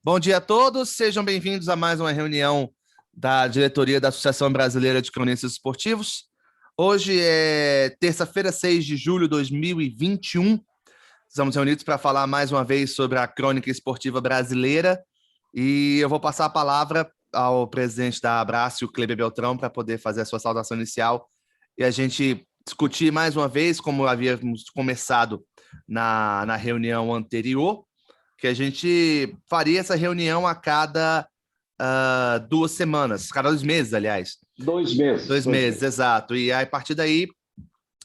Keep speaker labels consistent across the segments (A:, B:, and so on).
A: Bom dia a todos, sejam bem-vindos a mais uma reunião da diretoria da Associação Brasileira de Cronistas Esportivos. Hoje é terça-feira, 6 de julho de 2021. Estamos reunidos para falar mais uma vez sobre a crônica esportiva brasileira e eu vou passar a palavra ao presidente da Abrácio, Kleber Beltrão, para poder fazer a sua saudação inicial e a gente discutir mais uma vez, como havíamos começado na reunião anterior, que a gente faria essa reunião a cada 2 semanas, cada 2 meses, aliás.
B: 2 meses.
A: 2 meses, exato. E aí, a partir daí,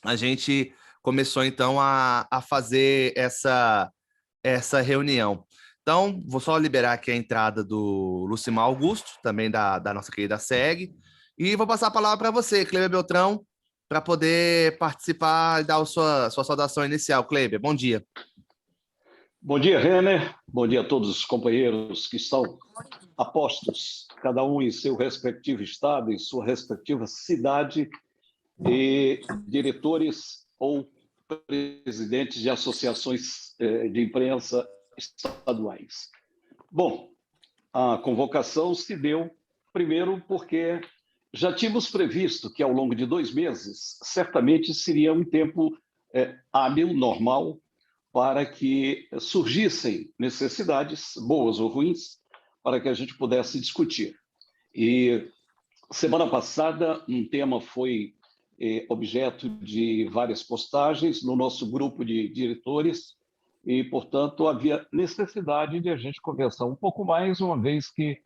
A: a gente começou, então, a fazer essa reunião. Então, vou só liberar aqui a entrada do Lucimar Augusto, também da nossa querida SEG, e vou passar a palavra para você, Kleber Beltrão, para poder participar e dar a sua saudação inicial. Kleber, bom dia.
B: Bom dia, Renner. Bom dia a todos os companheiros que estão apostos, cada um em seu respectivo estado, em sua respectiva cidade, e diretores ou presidentes de associações de imprensa estaduais. Bom, a convocação se deu, primeiro, porque já tínhamos previsto que, ao longo de 2 meses, certamente seria um tempo hábil, normal, para que surgissem necessidades, boas ou ruins, para que a gente pudesse discutir. E semana passada, um tema foi objeto de várias postagens no nosso grupo de diretores e, portanto, havia necessidade de a gente conversar um pouco mais, uma vez que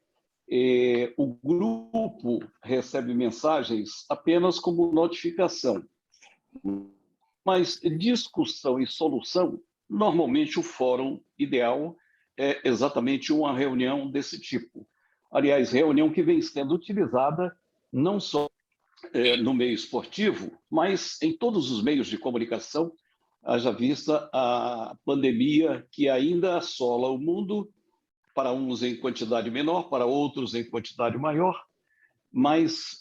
B: o grupo recebe mensagens apenas como notificação. Mas discussão e solução, normalmente o fórum ideal é exatamente uma reunião desse tipo. Aliás, reunião que vem sendo utilizada não só no meio esportivo, mas em todos os meios de comunicação, haja vista a pandemia que ainda assola o mundo, para uns em quantidade menor, para outros em quantidade maior, mas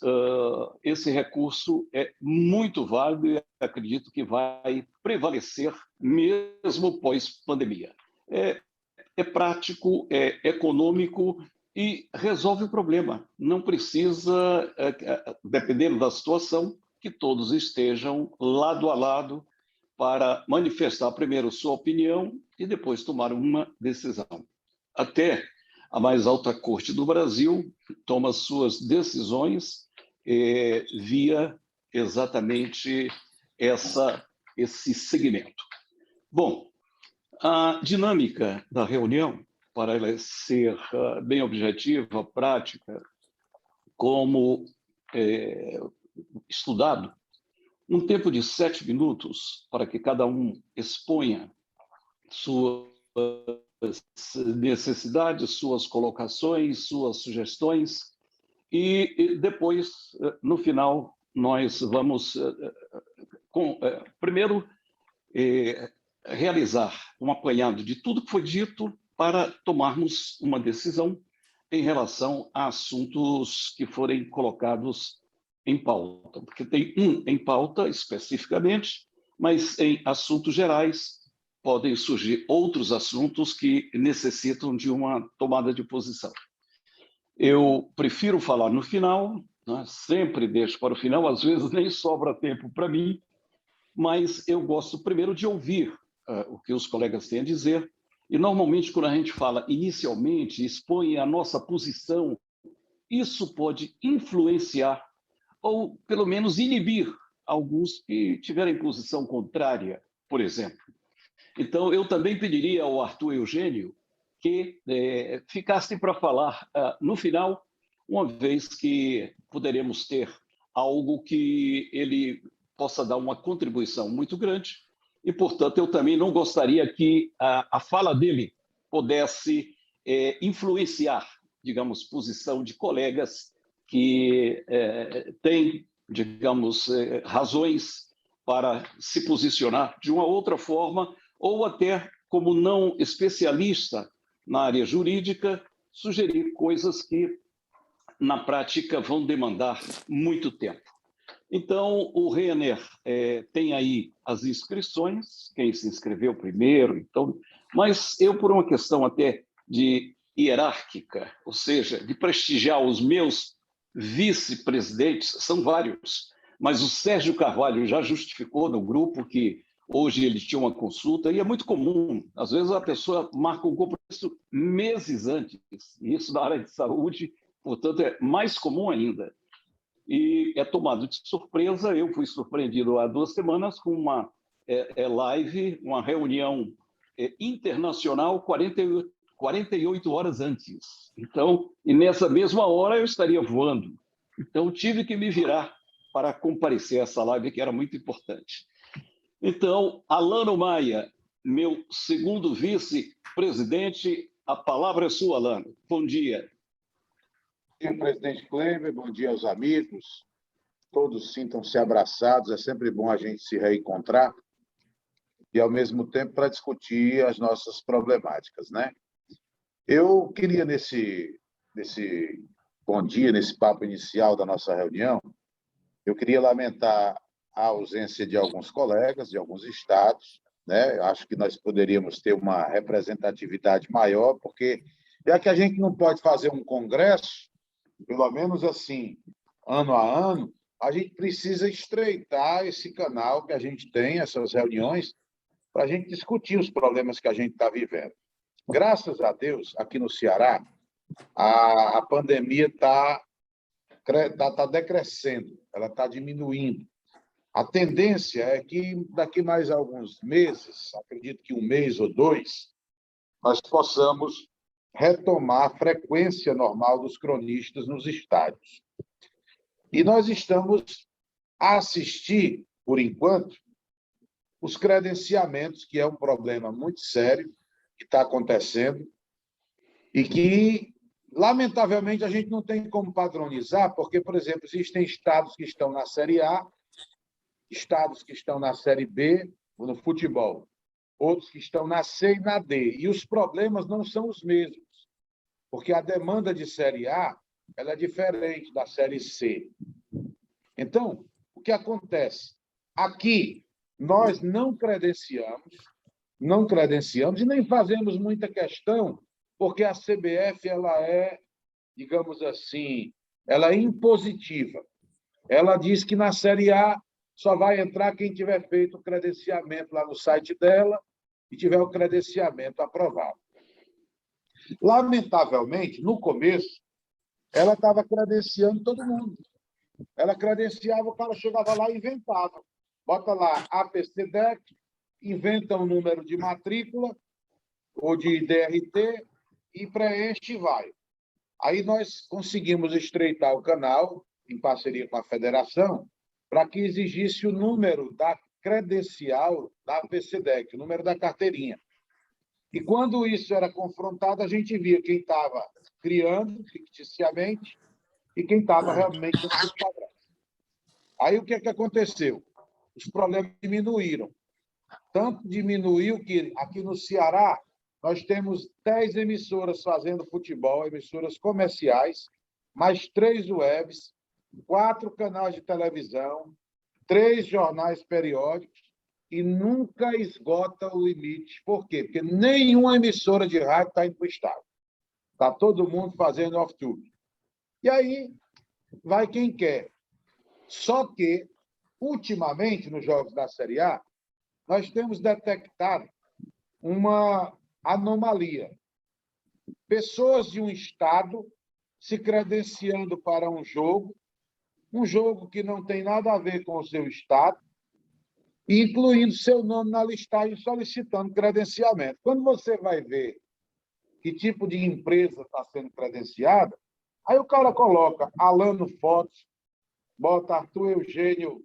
B: esse recurso é muito válido e acredito que vai prevalecer mesmo pós-pandemia. É prático, é econômico e resolve o problema. Não precisa, dependendo da situação, que todos estejam lado a lado para manifestar primeiro sua opinião e depois tomar uma decisão. Até a mais alta corte do Brasil toma suas decisões via exatamente esse segmento. Bom, a dinâmica da reunião, para ela ser bem objetiva, prática, como estudado, um tempo de 7 minutos para que cada um exponha suas necessidades, suas colocações, suas sugestões, e depois, no final, nós vamos, primeiro, realizar um apanhado de tudo que foi dito para tomarmos uma decisão em relação a assuntos que forem colocados em pauta, porque tem em pauta especificamente, mas em assuntos gerais podem surgir outros assuntos que necessitam de uma tomada de posição. Eu prefiro falar no final, né? Sempre deixo para o final, às vezes nem sobra tempo para mim, mas eu gosto primeiro de ouvir o que os colegas têm a dizer, e normalmente quando a gente fala inicialmente, expõe a nossa posição, isso pode influenciar ou pelo menos inibir alguns que tiverem posição contrária, por exemplo. Então, eu também pediria ao Arthur Eugênio que ficasse para falar no final, uma vez que poderemos ter algo que ele possa dar uma contribuição muito grande e, portanto, eu também não gostaria que a fala dele pudesse influenciar, digamos, posição de colegas que têm, digamos, razões para se posicionar de uma outra forma ou até, como não especialista na área jurídica, sugerir coisas que, na prática, vão demandar muito tempo. Então, o Renner tem aí as inscrições, quem se inscreveu primeiro, então, mas eu, por uma questão até de hierárquica, ou seja, de prestigiar os meus vice-presidentes, são vários, mas o Sérgio Carvalho já justificou no grupo que hoje ele tinha uma consulta, e é muito comum, às vezes a pessoa marca um compromisso meses antes, e isso na área de saúde, portanto, é mais comum ainda. E é tomado de surpresa, eu fui surpreendido há 2 semanas com uma live, uma reunião internacional 48 horas antes. Então, e nessa mesma hora eu estaria voando. Então, tive que me virar para comparecer a essa live, que era muito importante. Então, Alano Maia, meu segundo vice-presidente, a palavra é sua, Alano. Bom dia.
C: Bom dia, presidente Kleber, bom dia aos amigos. Todos sintam-se abraçados, é sempre bom a gente se reencontrar e, ao mesmo tempo, para discutir as nossas problemáticas, né? Eu queria, nesse bom dia, nesse papo inicial da nossa reunião, eu queria lamentar a ausência de alguns colegas de alguns estados, né? Acho que nós poderíamos ter uma representatividade maior, porque já que a gente não pode fazer um congresso, pelo menos assim, ano a ano, a gente precisa estreitar esse canal que a gente tem, essas reuniões, para a gente discutir os problemas que a gente está vivendo. Graças a Deus, aqui no Ceará, a pandemia está decrescendo, ela está diminuindo. A tendência é que daqui mais alguns meses, acredito que 1 mês ou 2, nós possamos retomar a frequência normal dos cronistas nos estádios. E nós estamos a assistir, por enquanto, os credenciamentos, que é um problema muito sério que está acontecendo e que, lamentavelmente, a gente não tem como padronizar, porque, por exemplo, existem estados que estão na Série A, estados que estão na Série B, no futebol, outros que estão na C e na D, e os problemas não são os mesmos, porque a demanda de Série A ela é diferente da Série C. Então, o que acontece? Aqui, nós não credenciamos e nem fazemos muita questão, porque a CBF ela é, digamos assim, ela é impositiva. Ela diz que na Série A só vai entrar quem tiver feito o credenciamento lá no site dela e tiver o credenciamento aprovado. Lamentavelmente, no começo, ela estava credenciando todo mundo. Ela credenciava, o cara chegava lá e inventava. Bota lá APCDEC, inventa um número de matrícula ou de DRT e preenche e vai. Aí nós conseguimos estreitar o canal, em parceria com a federação, para que exigisse o número da credencial da APCDEC, o número da carteirinha. E quando isso era confrontado, a gente via quem estava criando ficticiamente e quem estava realmente dentro dos padrões. Aí o que aconteceu? Os problemas diminuíram. Tanto diminuiu que aqui no Ceará nós temos 10 emissoras fazendo futebol, emissoras comerciais, mais 3 webs, 4 canais de televisão, 3 jornais periódicos, e nunca esgota o limite. Por quê? Porque nenhuma emissora de rádio está indo para o estado. Está todo mundo fazendo off-tube. E aí vai quem quer. Só que, ultimamente, nos jogos da Série A, nós temos detectado uma anomalia. Pessoas de um estado se credenciando para um jogo que não tem nada a ver com o seu estado, incluindo seu nome na listagem, solicitando credenciamento. Quando você vai ver que tipo de empresa está sendo credenciada, aí o cara coloca Alano Fotos, bota Arthur Eugênio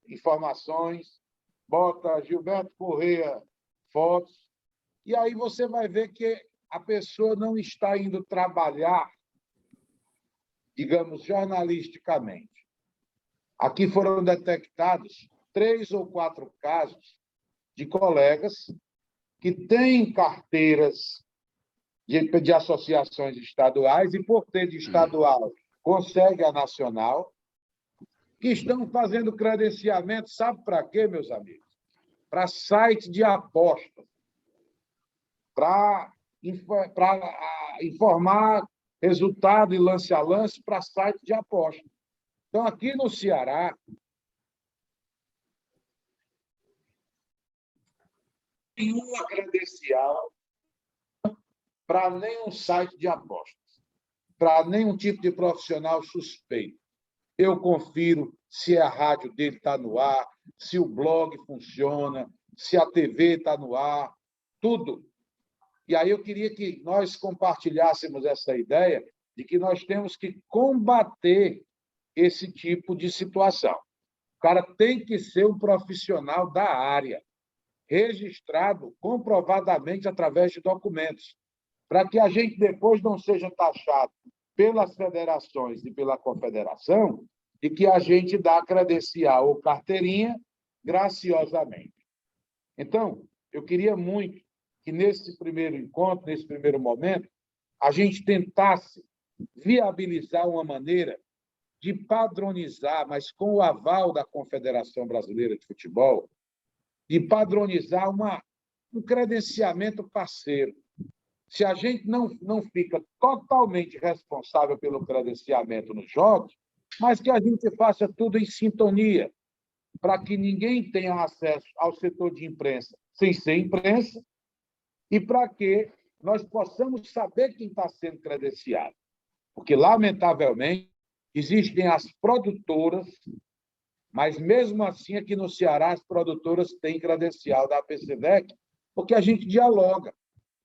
C: Informações, bota Gilberto Correia Fotos, e aí você vai ver que a pessoa não está indo trabalhar, digamos, jornalisticamente. Aqui foram detectados 3 ou 4 casos de colegas que têm carteiras de associações estaduais e, por ter de estadual, consegue a nacional, que estão fazendo credenciamento, sabe para quê, meus amigos? Para site de apostas, para informar resultado e lance a lance para site de apostas. Então, aqui no Ceará, nenhuma credencial para nenhum site de apostas, para nenhum tipo de profissional suspeito. Eu confiro se a rádio dele está no ar, se o blog funciona, se a TV está no ar, tudo. E aí eu queria que nós compartilhássemos essa ideia de que nós temos que combater esse tipo de situação. O cara tem que ser um profissional da área, registrado comprovadamente através de documentos, para que a gente depois não seja taxado pelas federações e pela confederação de que a gente dá credencial ou carteirinha graciosamente. Então, eu queria muito que nesse primeiro encontro, nesse primeiro momento, a gente tentasse viabilizar uma maneira de padronizar, mas com o aval da Confederação Brasileira de Futebol, de padronizar um credenciamento parceiro. Se a gente não fica totalmente responsável pelo credenciamento nos jogos, mas que a gente faça tudo em sintonia, para que ninguém tenha acesso ao setor de imprensa sem ser imprensa, e para que nós possamos saber quem está sendo credenciado. Porque, lamentavelmente, existem as produtoras, mas, mesmo assim, aqui no Ceará, as produtoras têm credencial da APCDEC, porque a gente dialoga,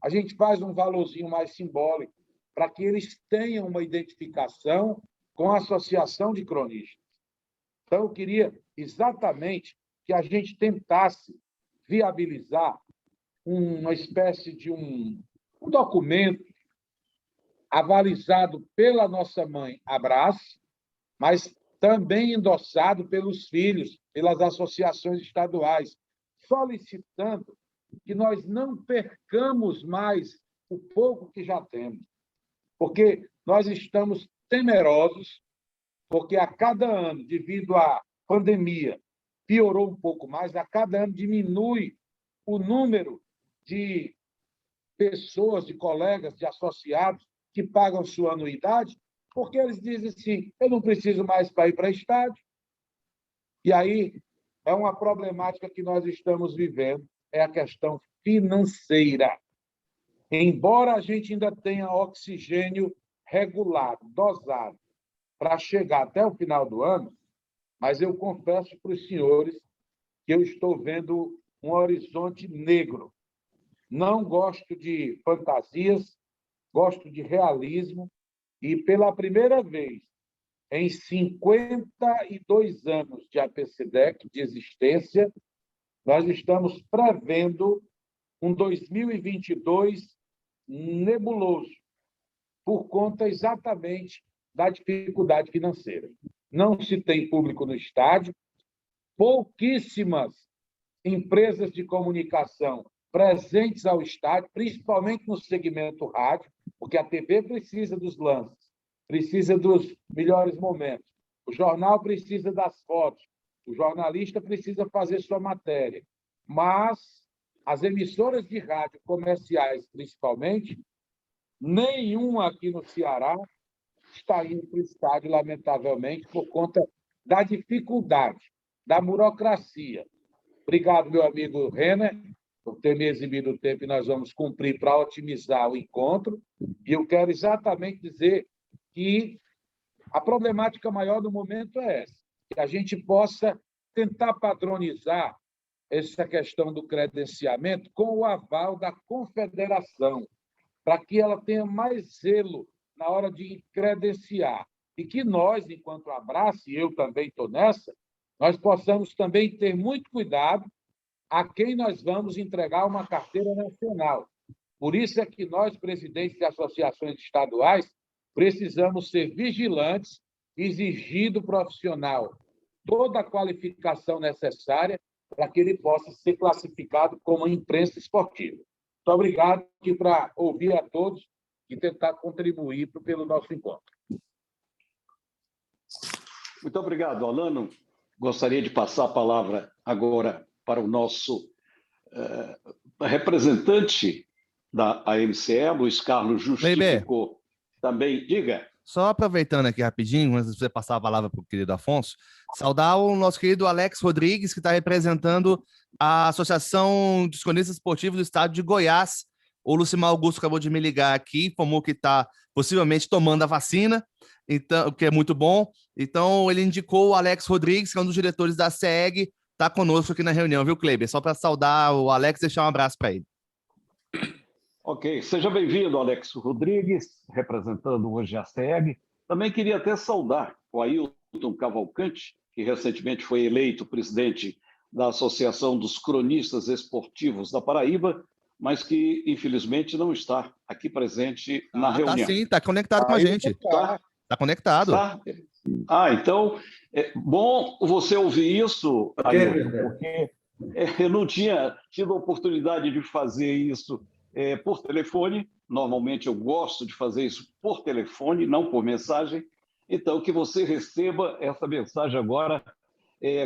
C: a gente faz um valorzinho mais simbólico, para que eles tenham uma identificação com a Associação de Cronistas. Então, eu queria exatamente que a gente tentasse viabilizar uma espécie de um documento avalizado pela nossa mãe Abrace, mas também endossado pelos filhos, pelas associações estaduais, solicitando que nós não percamos mais o pouco que já temos, porque nós estamos temerosos, porque a cada ano, devido à pandemia, piorou um pouco mais, a cada ano diminui o número de pessoas, de colegas, de associados que pagam sua anuidade, porque eles dizem assim, eu não preciso mais para ir para estádio. E aí é uma problemática que nós estamos vivendo, é a questão financeira. Embora a gente ainda tenha oxigênio regulado, dosado, para chegar até o final do ano, mas eu confesso para os senhores que eu estou vendo um horizonte negro. Não gosto de fantasias, gosto de realismo, e pela primeira vez em 52 anos de APCDEC, de existência, nós estamos prevendo um 2022 nebuloso, por conta exatamente da dificuldade financeira. Não se tem público no estádio, pouquíssimas empresas de comunicação presentes ao estádio, principalmente no segmento rádio, porque a TV precisa dos lances, precisa dos melhores momentos, o jornal precisa das fotos, o jornalista precisa fazer sua matéria, mas as emissoras de rádio comerciais, principalmente, nenhuma aqui no Ceará está indo para o estádio, lamentavelmente, por conta da dificuldade, da burocracia. Obrigado, meu amigo Renner, por ter me exibido o tempo, e nós vamos cumprir para otimizar o encontro. E eu quero exatamente dizer que a problemática maior do momento é essa, que a gente possa tentar padronizar essa questão do credenciamento com o aval da confederação, para que ela tenha mais zelo na hora de credenciar. E que nós, enquanto Abrace, e eu também estou nessa, nós possamos também ter muito cuidado a quem nós vamos entregar uma carteira nacional. Por isso é que nós, presidentes de associações estaduais, precisamos ser vigilantes, exigir do profissional toda a qualificação necessária para que ele possa ser classificado como imprensa esportiva. Muito obrigado aqui para ouvir a todos e tentar contribuir pelo nosso encontro.
B: Muito obrigado, Alano. Gostaria de passar a palavra agora para o nosso representante da AMCE, Luiz Carlos, justificou também. Diga.
A: Só aproveitando aqui rapidinho, antes de você passar a palavra para o querido Afonso, saudar o nosso querido Alex Rodrigues, que está representando a Associação dos Cronistas Esportivos do Estado de Goiás. O Lucimar Augusto acabou de me ligar aqui, informou que está possivelmente tomando a vacina, então, o que é muito bom. Então, ele indicou o Alex Rodrigues, que é um dos diretores da SEG, está conosco aqui na reunião, viu, Kleber? Só para saudar o Alex e deixar um abraço para ele.
B: Ok, seja bem-vindo, Alex Rodrigues, representando hoje a SEG. Também queria até saudar o Ailton Cavalcante, que recentemente foi eleito presidente da Associação dos Cronistas Esportivos da Paraíba, mas que, infelizmente, não está aqui presente na reunião.
A: Tá sim, está conectado com a gente. Está conectado.
B: Tá? Então, é bom você ouvir isso, Ailton, porque eu não tinha tido a oportunidade de fazer isso por telefone. Normalmente eu gosto de fazer isso por telefone, não por mensagem. Então, que você receba essa mensagem agora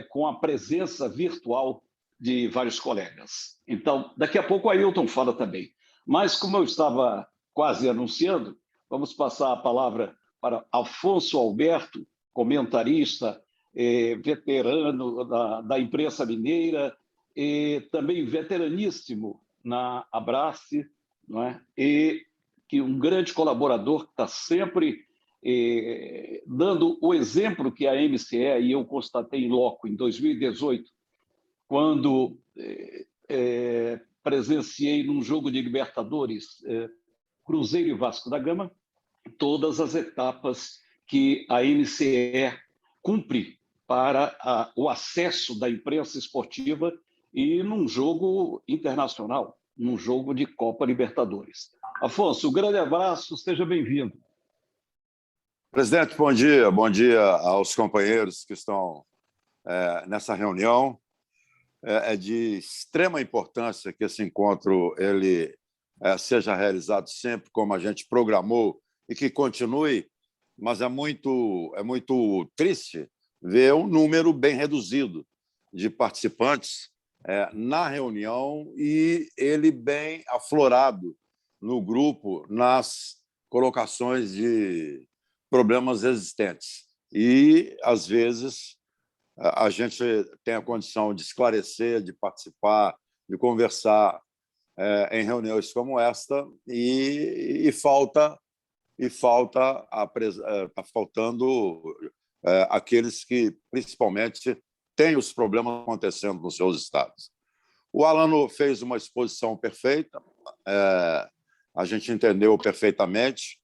B: com a presença virtual de vários colegas. Então, daqui a pouco o Ailton fala também. Mas, como eu estava quase anunciando, vamos passar a palavra para Afonso Alberto, comentarista, veterano da imprensa mineira, também veteraníssimo na Abrace, não é? E que um grande colaborador que está sempre dando o exemplo que a MCE, e eu constatei em loco em 2018, quando presenciei num jogo de Libertadores, Cruzeiro e Vasco da Gama, todas as etapas que a MCE cumpre para o acesso da imprensa esportiva e num jogo internacional, num jogo de Copa Libertadores. Afonso, um grande abraço, seja bem-vindo.
D: Presidente, bom dia aos companheiros que estão nessa reunião. É de extrema importância que esse encontro ele seja realizado sempre como a gente programou e que continue, mas é muito triste ver um número bem reduzido de participantes na reunião e ele bem aflorado no grupo nas colocações de problemas existentes. E, às vezes, a gente tem a condição de esclarecer, de participar, de conversar em reuniões como esta e está faltando aqueles que, principalmente, têm os problemas acontecendo nos seus estados. O Alano fez uma exposição perfeita, a gente entendeu perfeitamente,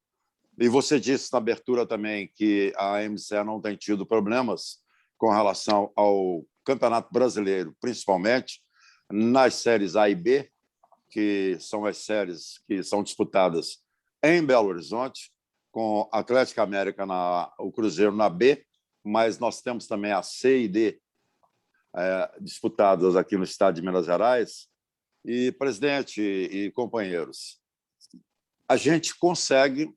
D: e você disse na abertura também que a AMCE não tem tido problemas com relação ao Campeonato Brasileiro, principalmente nas séries A e B, que são as séries que são disputadas em Belo Horizonte, com Atlético América, o Cruzeiro na B, mas nós temos também a C e D disputadas aqui no estado de Minas Gerais. E, presidente e companheiros, a gente consegue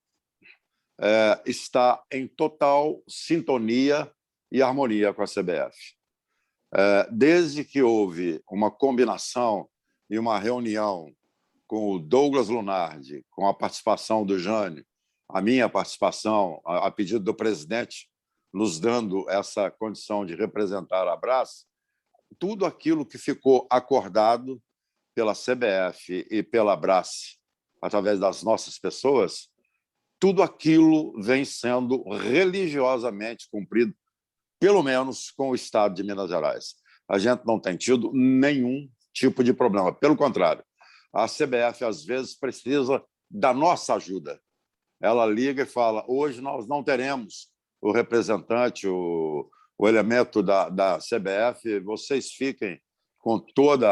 D: estar em total sintonia e harmonia com a CBF. Desde que houve uma combinação e uma reunião com o Douglas Lunardi, com a participação do Jânio, a minha participação, a pedido do presidente, nos dando essa condição de representar a Abrace, tudo aquilo que ficou acordado pela CBF e pela Abrace, através das nossas pessoas, tudo aquilo vem sendo religiosamente cumprido, pelo menos com o Estado de Minas Gerais. A gente não tem tido nenhum tipo de problema. Pelo contrário, a CBF, às vezes, precisa da nossa ajuda. Ela liga e fala, hoje nós não teremos o representante, o elemento da CBF, vocês fiquem com todo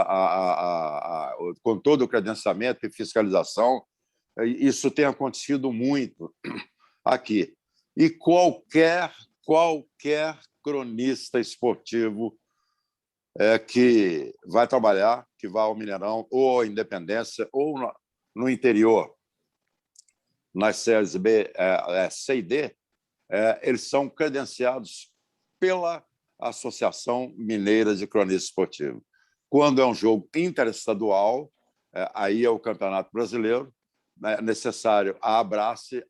D: o credenciamento e fiscalização. Isso tem acontecido muito aqui. E qualquer cronista esportivo que vai trabalhar, que vai ao Mineirão, ou à Independência, ou no interior, nas séries B, C e D, eles são credenciados pela Associação Mineira de Cronistas Esportivos. Quando é um jogo interestadual, aí é o Campeonato Brasileiro, é necessário a Abrace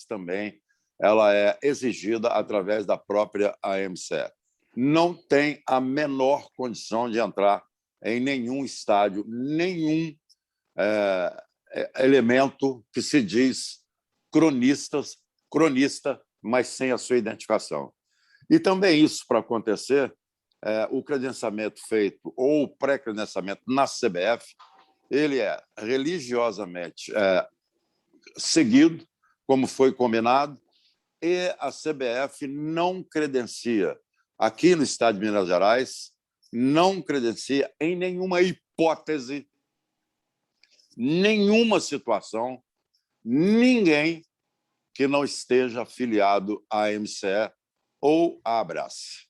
D: também, ela é exigida através da própria AMCE. Não tem a menor condição de entrar em nenhum estádio, nenhum elemento que se diz cronista, mas sem a sua identificação. E também isso, para acontecer, o credenciamento feito ou o pré-credenciamento na CBF, ele é religiosamente seguido, como foi combinado, e a CBF não credencia, aqui no Estado de Minas Gerais, não credencia em nenhuma hipótese, nenhuma situação, ninguém que não esteja afiliado à MCE ou à Abrace.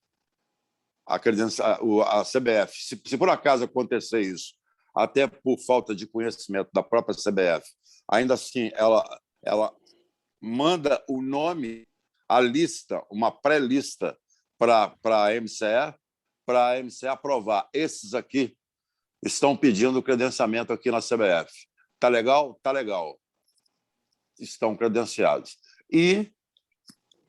D: A CBF, se por acaso acontecer isso, até por falta de conhecimento da própria CBF, ainda assim ela manda o nome, a lista, uma pré-lista para a MCE aprovar. Esses aqui estão pedindo credenciamento aqui na CBF. Tá legal? Tá legal. Estão credenciados. E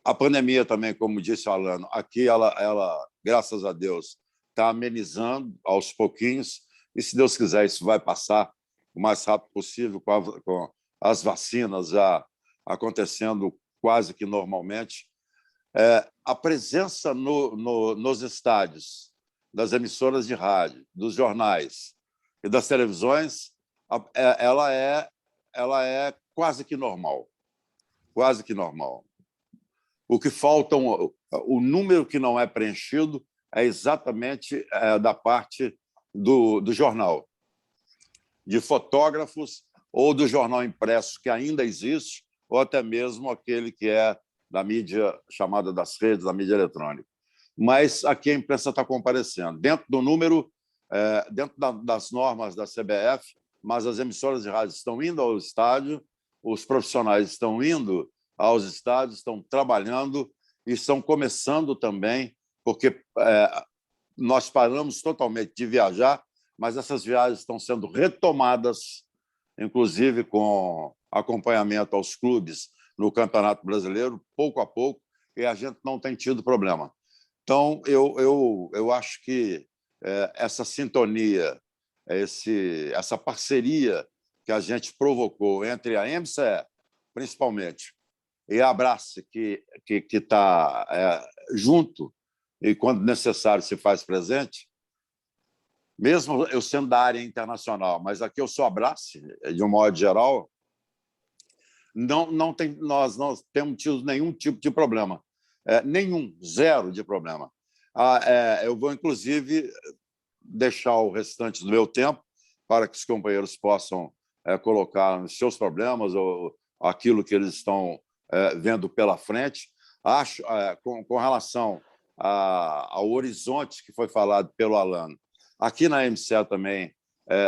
D: a pandemia também, como disse o Alano, aqui ela, graças a Deus, está amenizando aos pouquinhos, e, se Deus quiser, isso vai passar o mais rápido possível, com as vacinas já acontecendo quase que normalmente. A presença nos estádios, das emissoras de rádio, dos jornais e das televisões, ela é quase que normal. Quase que normal. O que falta, o número que não é preenchido é exatamente da parte do jornal, de fotógrafos ou do jornal impresso, que ainda existe, ou até mesmo aquele que é da mídia chamada das redes, da mídia eletrônica. Mas aqui a imprensa está comparecendo, dentro do número, dentro das normas da CBF, mas as emissoras de rádio estão indo ao estádio, os profissionais estão indo aos estádios, estão trabalhando e estão começando também, porque nós paramos totalmente de viajar, mas essas viagens estão sendo retomadas, inclusive com acompanhamento aos clubes no Campeonato Brasileiro, pouco a pouco, e a gente não tem tido problema. Então, eu acho que essa sintonia, essa parceria que a gente provocou entre a MCE, principalmente, e a Abrace, que está junto, e, quando necessário, se faz presente, mesmo eu sendo da área internacional, mas aqui eu sou Abrace, de um modo geral, nós não temos tido nenhum tipo de problema. Zero de problema. Eu vou, inclusive, deixar o restante do meu tempo para que os companheiros possam colocar os seus problemas ou aquilo que eles estão vendo pela frente. Acho, com relação ao horizonte que foi falado pelo Alano, aqui na MCE também,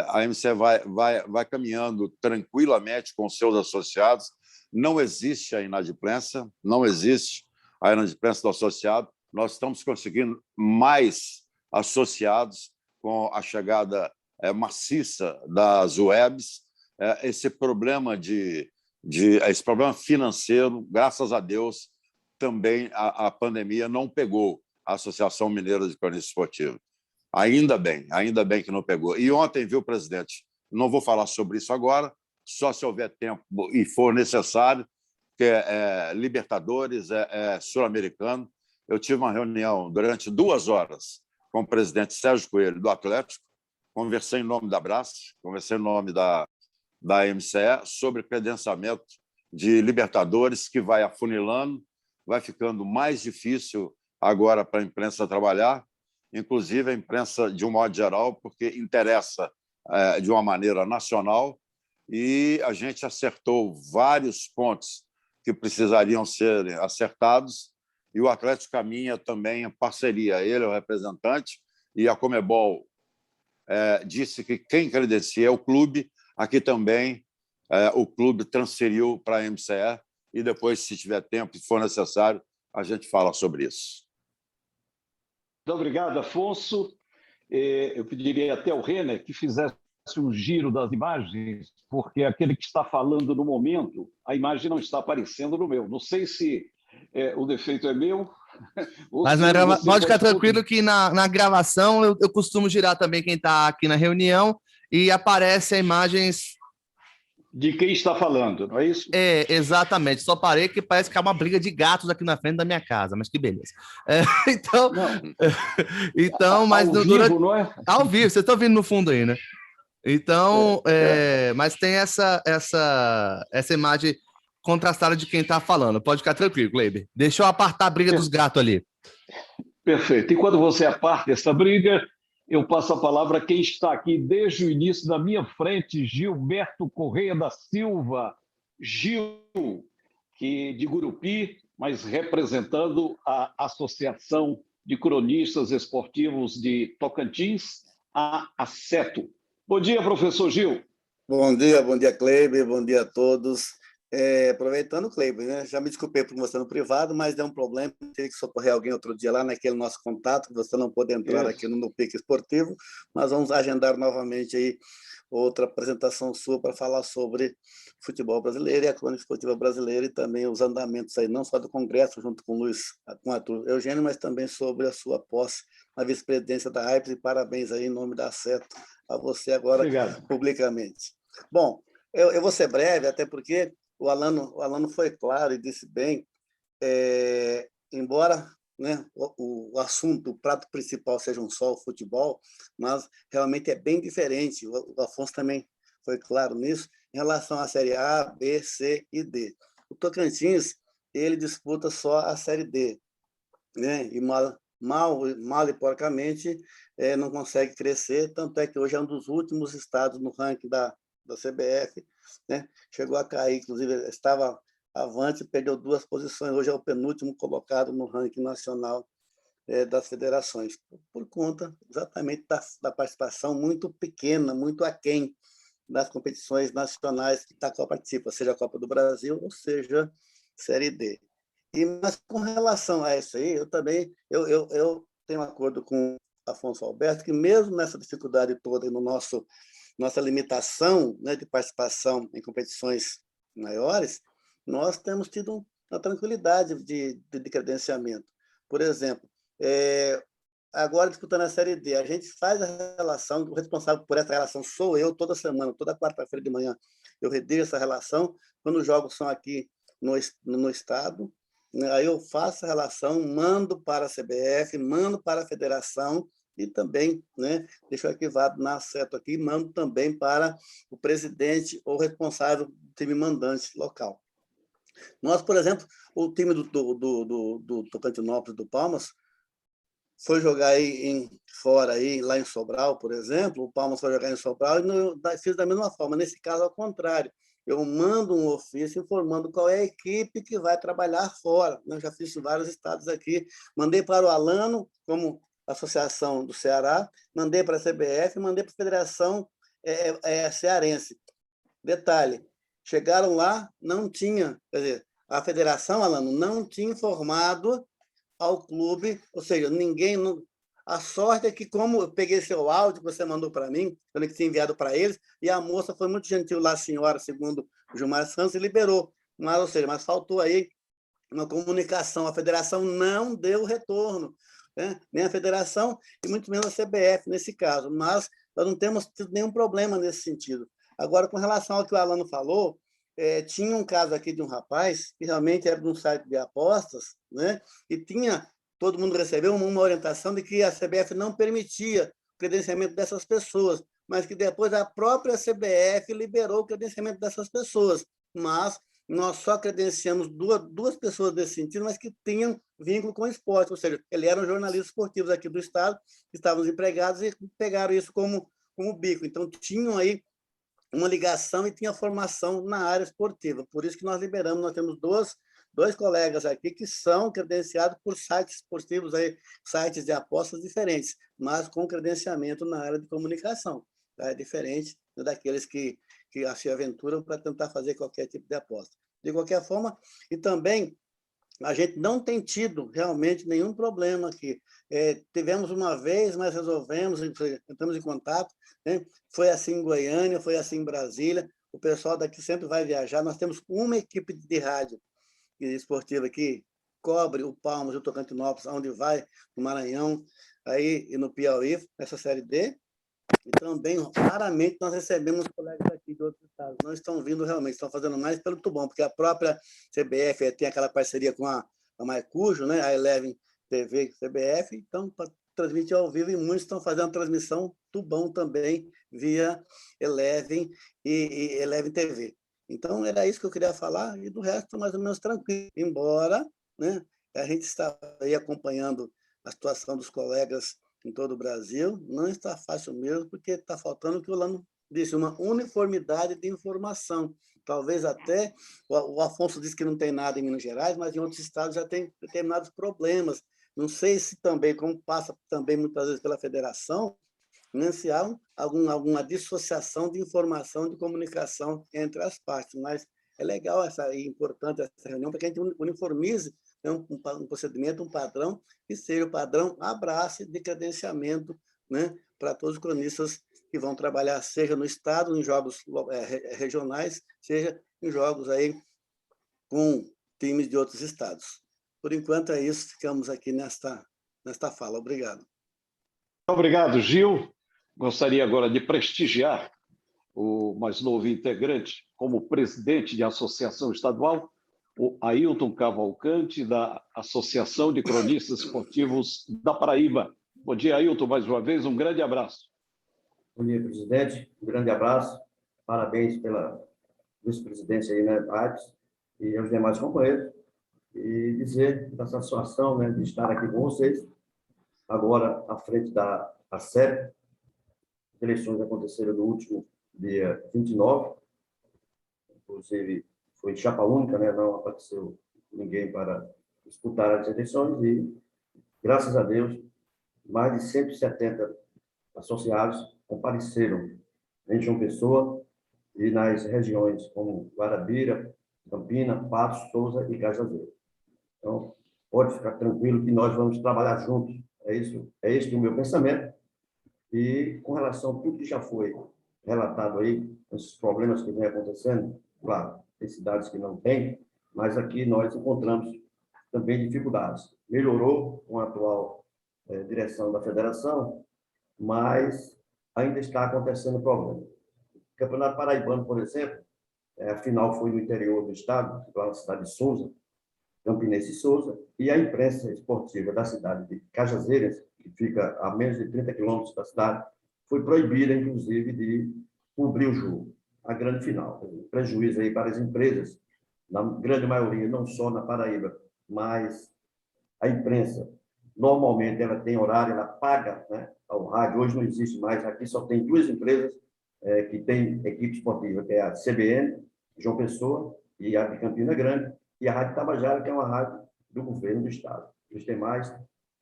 D: a MCE vai caminhando tranquilamente com seus associados. Não existe a inadimplência, não existe a inadimplência do associado. Nós estamos conseguindo mais associados com a chegada maciça das webs. Esse problema esse problema financeiro, graças a Deus, também a pandemia não pegou a Associação Mineira de Cronistas Esportivos. Ainda bem que não pegou. E ontem, viu, presidente, não vou falar sobre isso agora, só se houver tempo e for necessário, que Libertadores, Sul-Americano. Eu tive uma reunião durante 2 horas com o presidente Sérgio Coelho, do Atlético, conversei em nome da Abrace, conversei em nome da MCE sobre credenciamento de Libertadores, que vai afunilando, vai ficando mais difícil agora para a imprensa trabalhar, inclusive a imprensa de um modo geral, porque interessa de uma maneira nacional, e a gente acertou vários pontos que precisariam ser acertados, e o Atlético caminha também em parceria. Ele é o representante, e a Conmebol disse que quem credencia é o clube. Aqui também o clube transferiu para a MCE, e depois, se tiver tempo e for necessário, a gente fala sobre isso.
B: obrigado, Afonso. Eu pediria até ao Renner que fizesse um giro das imagens, porque aquele que está falando no momento, a imagem não está aparecendo no meu. Não sei se o defeito é meu.
A: Mas pode ficar tranquilo que na gravação eu costumo girar também quem está aqui na reunião e aparece a imagens...
B: De quem está falando, não é isso?
A: Exatamente. Só parei que parece que há uma briga de gatos aqui na frente da minha casa, mas que beleza. Mas
B: ao vivo, não é?
A: Ao vivo, vocês estão vendo no fundo aí, né? Então, mas tem essa imagem contrastada de quem está falando. Pode ficar tranquilo, Kleiber. Deixa eu apartar a briga dos gatos ali.
B: Perfeito. E quando você aparta essa briga, eu passo a palavra a quem está aqui desde o início da minha frente, Gilberto Correia da Silva. Gil, que de Gurupi, mas representando a Associação de Cronistas Esportivos de Tocantins, a ACETO. Bom dia, professor Gil.
E: Bom dia, Kleiber, bom dia a todos. Aproveitando, Kleiber, né? Já me desculpei por você no privado, mas deu um problema, tive que socorrer alguém outro dia lá naquele nosso contato, que você não pôde entrar aqui no Pique Esportivo, mas vamos agendar novamente aí outra apresentação sua para falar sobre futebol brasileiro e a crônica esportiva brasileira e também os andamentos aí, não só do Congresso, junto com o Arthur Eugênio, mas também sobre a sua posse na vice-presidência da AIPS, e parabéns aí em nome da ACETO a você agora. Obrigado. Publicamente. Bom, eu vou ser breve, até porque o Alano foi claro e disse bem, embora, né, o assunto, o prato principal seja só o futebol, mas realmente é bem diferente. O Afonso também foi claro nisso, em relação à Série A, B, C e D. O Tocantins, ele disputa só a Série D, né, e mal e porcamente não consegue crescer, tanto é que hoje é um dos últimos estados no ranking da CBF, né? Chegou a cair, inclusive estava avante, perdeu 2 posições, hoje é o penúltimo colocado no ranking nacional das federações, por conta exatamente da participação muito pequena, muito aquém das competições nacionais que a Copa participa, seja a Copa do Brasil ou seja Série D. Mas com relação a isso aí, eu também eu tenho um acordo com Afonso Alberto, que mesmo nessa dificuldade toda no nossa limitação, né, de participação em competições maiores, nós temos tido uma tranquilidade de credenciamento. Por exemplo, agora disputando a Série D, a gente faz a relação, o responsável por essa relação sou eu, toda semana, toda quarta-feira de manhã, eu redijo essa relação, quando os jogos são aqui no estado, né, aí eu faço a relação, mando para a CBF, mando para a federação, e também, né, deixo arquivado na ACETO aqui, mando também para o presidente ou responsável do time mandante local. Nós, por exemplo, o time do Tocantinópolis, do Palmas, foi jogar aí fora, lá em Sobral, por exemplo, o Palmas foi jogar em Sobral e fiz da mesma forma. Nesse caso, ao contrário, eu mando um ofício informando qual é a equipe que vai trabalhar fora. Eu já fiz vários estados aqui, mandei para o Alano, como Associação do Ceará, mandei para a CBF, mandei para a Federação Cearense. Detalhe, chegaram lá, não tinha, quer dizer, a Federação, Alano, não tinha informado ao clube, ou seja, ninguém... A sorte é que, como eu peguei seu áudio que você mandou para mim, eu que tinha enviado para eles, e a moça foi muito gentil lá, a senhora, segundo o Gilmar Santos, e liberou. Mas faltou aí uma comunicação. A federação não deu retorno, né? Nem a federação e muito menos a CBF nesse caso. Mas nós não temos tido nenhum problema nesse sentido. Agora, com relação ao que o Alano falou, tinha um caso aqui de um rapaz que realmente era de um site de apostas, né? E todo mundo recebeu uma orientação de que a CBF não permitia o credenciamento dessas pessoas, mas que depois a própria CBF liberou o credenciamento dessas pessoas. Mas nós só credenciamos duas pessoas desse sentido, mas que tinham vínculo com o esporte, ou seja, eles eram jornalistas esportivos aqui do estado, que estavam desempregados e pegaram isso como bico. Então, tinham aí uma ligação e tinha formação na área esportiva. Por isso que nós liberamos, nós temos dois colegas aqui que são credenciados por sites esportivos, aí, sites de apostas diferentes, mas com credenciamento na área de comunicação. Tá? É diferente daqueles que se aventuram para tentar fazer qualquer tipo de aposta. De qualquer forma, e também a gente não tem tido realmente nenhum problema aqui. Tivemos uma vez, mas resolvemos, entramos em contato, né? Foi assim em Goiânia, foi assim em Brasília. O pessoal daqui sempre vai viajar. Nós temos uma equipe de rádio esportiva que cobre o Palmas e o Tocantinópolis, onde vai, no Maranhão, aí, e no Piauí, nessa Série D. E também, raramente, nós recebemos colegas aqui de outros estados. Não estão vindo realmente, estão fazendo mais pelo Tubão, porque a própria CBF tem aquela parceria com a Maicujo, né? A Eleven TV CBF, então, para transmitir ao vivo, e muitos estão fazendo transmissão Tubão também, via Eleven e Eleven TV. Então, era isso que eu queria falar, e do resto, mais ou menos tranquilo. Embora, né, a gente está aí acompanhando a situação dos colegas em todo o Brasil, não está fácil mesmo, porque está faltando o que o Lano disse, uma uniformidade de informação. Talvez até, o Afonso disse que não tem nada em Minas Gerais, mas em outros estados já tem determinados problemas. Não sei se também, como passa também muitas vezes pela federação, né, se há alguma dissociação de informação, de comunicação entre as partes, mas é legal e importante essa reunião para que a gente uniformize, né, um procedimento, um padrão, que seja o padrão abraço de credenciamento, né, para todos os cronistas que vão trabalhar, seja no estado, em jogos regionais, seja em jogos aí com times de outros estados. Por enquanto é isso, ficamos aqui nesta fala. Obrigado.
B: Obrigado, Gil. Gostaria agora de prestigiar o mais novo integrante como presidente de associação estadual, o Ailton Cavalcante, da Associação de Cronistas Esportivos da Paraíba. Bom dia, Ailton, mais uma vez, um grande abraço.
F: Bom dia, presidente, um grande abraço, parabéns pela vice-presidência aí, né, Artes, e aos demais companheiros, e dizer da satisfação, né, de estar aqui com vocês, agora à frente da SEB. As eleições aconteceram no último dia 29, inclusive foi de chapa única, né? Não apareceu ninguém para disputar as eleições e, graças a Deus, mais de 170 associados compareceram em João Pessoa e nas regiões como Guarabira, Campina, Patos, Souza e Cajazeiras. Então, pode ficar tranquilo que nós vamos trabalhar juntos. É este o meu pensamento. E com relação a tudo que já foi relatado aí, esses problemas que vem acontecendo, claro, tem cidades que não têm, mas aqui nós encontramos também dificuldades. Melhorou com a atual direção da federação, mas ainda está acontecendo problema. O Campeonato Paraibano, por exemplo, a final foi no interior do estado, lá na cidade de Souza, Campinense e Souza, e a imprensa esportiva da cidade de Cajazeiras, que fica a menos de 30 quilômetros da cidade, foi proibida, inclusive, de cobrir o jogo, a grande final. Prejuízo aí para as empresas, na grande maioria, não só na Paraíba, mas a imprensa, normalmente, ela tem horário, ela paga, né, ao rádio. Hoje não existe mais, aqui só tem duas empresas que têm equipe esportiva, que é a CBN, João Pessoa, e a de Campina Grande, e a Rádio Tabajara, que é uma rádio do governo do estado. Os demais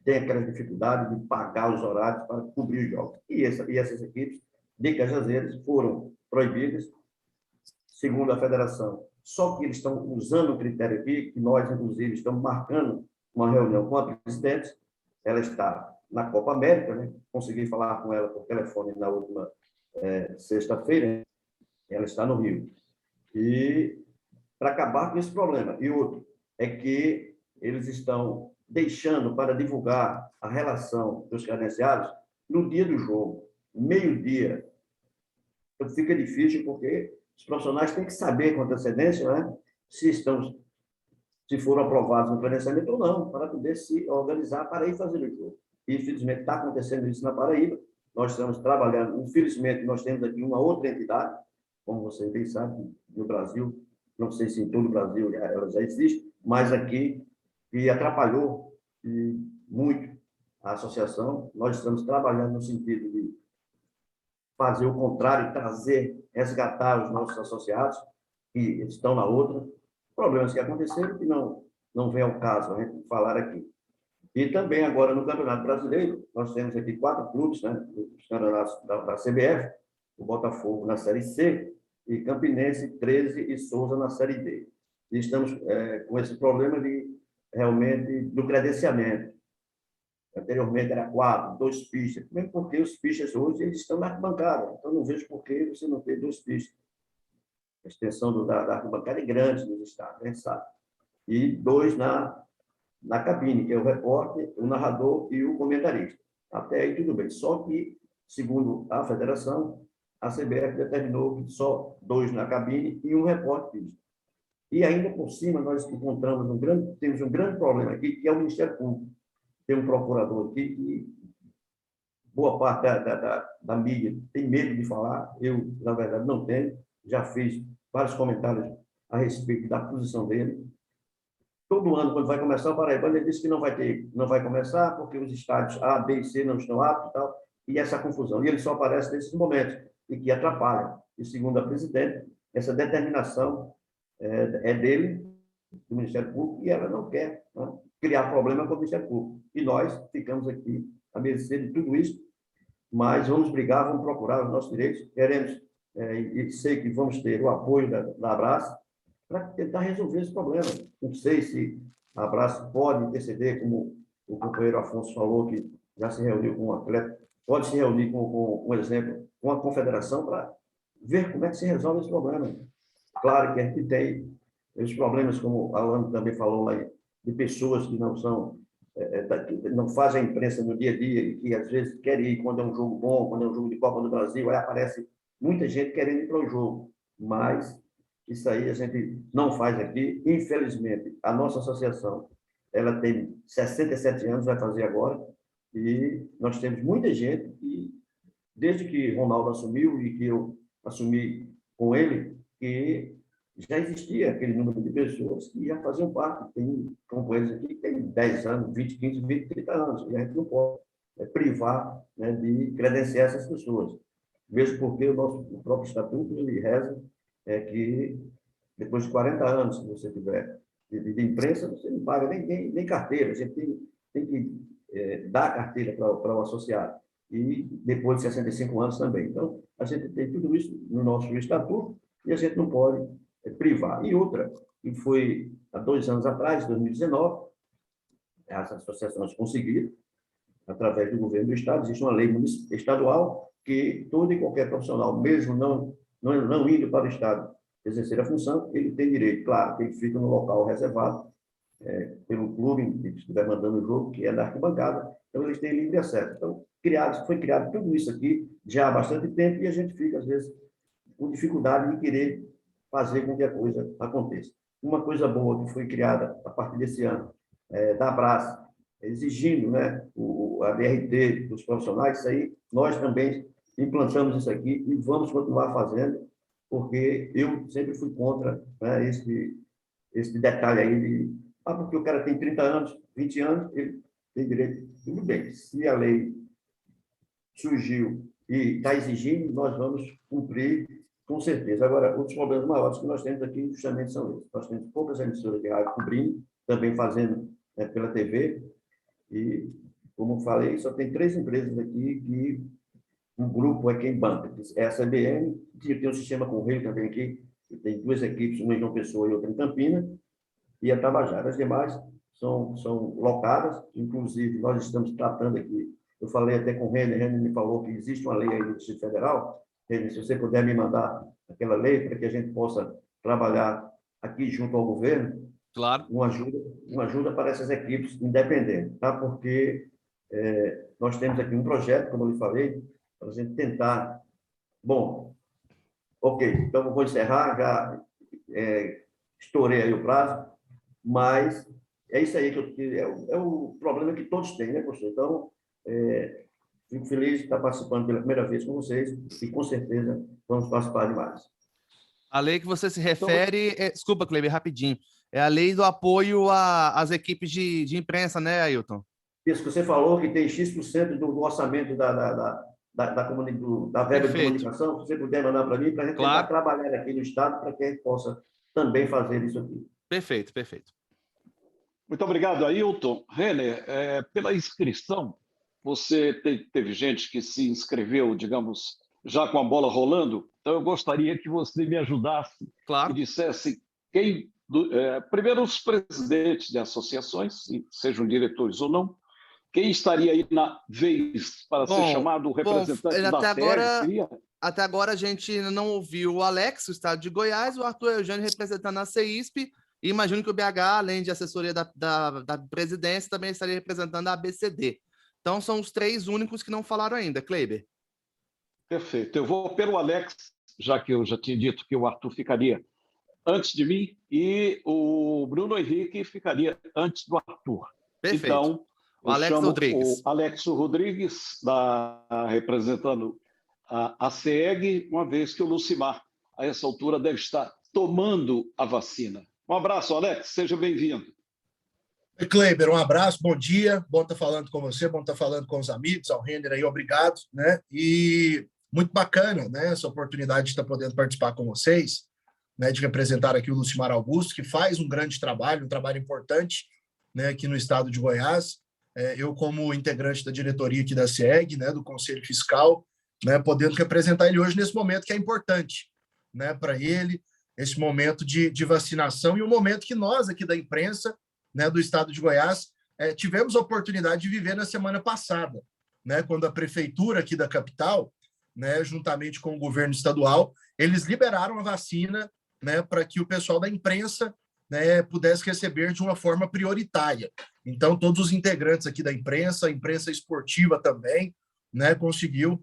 F: têm aquela dificuldade de pagar os horários para cobrir os jogos. E essas equipes de Cajazeiras foram proibidas, segundo a federação. Só que eles estão usando o critério aqui, que nós, inclusive, estamos marcando uma reunião com a presidente. Ela está na Copa América, né? Consegui falar com ela por telefone na última sexta-feira. Ela está no Rio. E para acabar com esse problema. E outro é que eles estão deixando para divulgar a relação dos credenciados no dia do jogo, meio-dia. Então, fica difícil porque os profissionais têm que saber com antecedência, né, se foram aprovados no credenciamento ou não, para poder se organizar para ir fazer o jogo. E, infelizmente, está acontecendo isso na Paraíba. Nós estamos trabalhando, infelizmente, nós temos aqui uma outra entidade, como vocês bem sabem, no Brasil, não sei se em todo o Brasil ela já existe, mas aqui, que atrapalhou muito a associação. Nós estamos trabalhando no sentido de fazer o contrário, resgatar os nossos associados, que estão na outra. Problemas que aconteceram que não vem ao caso a gente falar aqui. E também agora no Campeonato Brasileiro, nós temos aqui 4 clubes, né, os campeonatos da CBF, o Botafogo na Série C, e Campinense, 13 e Souza na Série D. E estamos com esse problema de realmente do credenciamento. Anteriormente era 4, 2 fichas, mesmo porque os fichas hoje eles estão na arquibancada, então não vejo por que você não ter 2 fichas. A extensão da arquibancada é grande nos estados, a gente sabe. E 2 na cabine, que é o repórter, o narrador e o comentarista. Até aí tudo bem. Só que, segundo a federação, a CBF determinou que só 2 na cabine e um repórter físico. E ainda por cima, nós encontramos temos um grande problema aqui, que é o Ministério Público. Tem um procurador aqui que boa parte da mídia tem medo de falar. Eu, na verdade, não tenho. Já fiz vários comentários a respeito da posição dele. Todo ano, quando vai começar o Paraibano, ele disse que não vai começar porque os estádios A, B e C não estão aptos e tal, e essa confusão. E ele só aparece nesses momentos, e que atrapalha. E, segundo a presidente, essa determinação é dele, do Ministério Público, e ela não quer, né, criar problema com o Ministério Público. E nós ficamos aqui à mercê de tudo isso, mas vamos brigar, vamos procurar os nossos direitos, queremos, e sei que vamos ter o apoio da Abraço, para tentar resolver esse problema. Não sei se a Abraço pode interceder, como o companheiro Afonso falou, que já se reuniu com um atleta, pode se reunir com um exemplo, com a confederação, para ver como é que se resolve esse problema. Claro que a gente tem os problemas, como a Alana também falou lá, de pessoas que não são, não fazem a imprensa no dia a dia, e que às vezes querem ir quando é um jogo bom, quando é um jogo de Copa do Brasil, aí aparece muita gente querendo ir para o jogo, mas isso aí a gente não faz aqui. Infelizmente, a nossa associação, ela tem 67 anos, vai fazer agora, e nós temos muita gente que, desde que Ronaldo assumiu e que eu assumi com ele, que já existia aquele número de pessoas que já faziam parte. Tem companheiros aqui que têm 10 anos, 20, 15, 20, 30 anos, e a gente não pode privar, né, de credenciar essas pessoas. Mesmo porque o próprio estatuto ele reza que depois de 40 anos, se você tiver de imprensa, você não paga nem carteira. A gente tem que dar a carteira para o associado. E depois de 65 anos também. Então, a gente tem tudo isso no nosso estatuto e a gente não pode privar. E outra, que foi há 2 anos atrás, 2019, as associações conseguiram, através do governo do Estado, existe uma lei estadual que todo e qualquer profissional, mesmo não indo para o Estado exercer a função, ele tem direito, claro, que ele fica no local reservado pelo clube que estiver mandando o jogo, que é da arquibancada, então eles têm livre acesso. Então, foi criado tudo isso aqui já há bastante tempo e a gente fica, às vezes, com dificuldade de querer fazer com que a coisa aconteça. Uma coisa boa que foi criada a partir desse ano, da Abraço, exigindo, né, a DRT dos profissionais, isso aí, nós também implantamos isso aqui e vamos continuar fazendo, porque eu sempre fui contra, né, esse detalhe aí de, porque o cara tem 30 anos, 20 anos, ele tem direito. Tudo bem, se a lei surgiu e está exigindo, nós vamos cumprir com certeza. Agora, outros problemas maiores que nós temos aqui justamente são esses. Nós temos poucas emissoras de rádio cobrindo, também fazendo pela TV, e, como falei, só tem 3 empresas aqui que um grupo é quem banca. É a CBN, que tem um sistema Correio também aqui, que tem 2 equipes, uma em João Pessoa e outra em Campina, e a Tabajara. As demais são locadas, inclusive nós estamos tratando aqui, eu falei até com o Renner me falou que existe uma lei aí no Distrito Federal. Renner, se você puder me mandar aquela lei para que a gente possa trabalhar aqui junto ao governo,
A: claro,
F: uma ajuda para essas equipes independentes, tá? Porque nós temos aqui um projeto, como eu lhe falei, para a gente tentar. Bom, ok, então eu vou encerrar, já estourei aí o prazo, mas é isso aí que é o problema que todos têm, né, professor? Então, fico feliz de estar participando pela primeira vez com vocês e, com certeza, vamos participar de mais.
A: A lei que você se refere, desculpa, Kleber, rapidinho, é a lei do apoio às equipes de imprensa, né, Ailton?
F: Isso que você falou, que tem X% do orçamento da verba de comunicação, se você puder mandar para mim, para a gente tentar trabalhar aqui no Estado, para que a gente possa também fazer isso aqui.
A: Perfeito, perfeito.
B: Muito obrigado, Ailton. Renner, pela inscrição, você teve gente que se inscreveu, digamos, já com a bola rolando, então eu gostaria que você me ajudasse e dissesse quem primeiro, os presidentes de associações, sejam diretores ou não, quem estaria aí na vez para ser chamado o representante da SEG?
A: Até agora a gente ainda não ouviu o Alex, o estado de Goiás, o Arthur Eugênio representando a CEISP, e imagino que o BH, além de assessoria da presidência, também estaria representando a ABCD. Então, são os 3 únicos que não falaram ainda. Kleiber.
B: Perfeito. Eu vou pelo Alex, já que eu já tinha dito que o Arthur ficaria antes de mim e o Bruno Henrique ficaria antes do Arthur.
A: Perfeito.
B: Então,
A: o Alex Rodrigues.
B: O Alex Rodrigues, representando a CEG, uma vez que o Lucimar, a essa altura, deve estar tomando a vacina. Um abraço, Alex, seja bem-vindo.
G: Oi, Kleiber, um abraço, bom dia, bom estar falando com você, bom estar falando com os amigos, ao Renner aí, obrigado, né? E muito bacana, né, essa oportunidade de estar podendo participar com vocês, né, de representar aqui o Lucimar Augusto, que faz um grande trabalho, um trabalho importante, né, aqui no estado de Goiás. Eu, como integrante da diretoria aqui da SEG, né, do Conselho Fiscal, né, podendo representar ele hoje nesse momento que é importante, né, para ele, esse momento de vacinação e um momento que nós aqui da imprensa, né, do estado de Goiás, tivemos a oportunidade de viver na semana passada, né, quando a prefeitura aqui da capital, né, juntamente com o governo estadual, eles liberaram a vacina, né, para que o pessoal da imprensa, né, pudesse receber de uma forma prioritária. Então, todos os integrantes aqui da imprensa, a imprensa esportiva também, né, conseguiu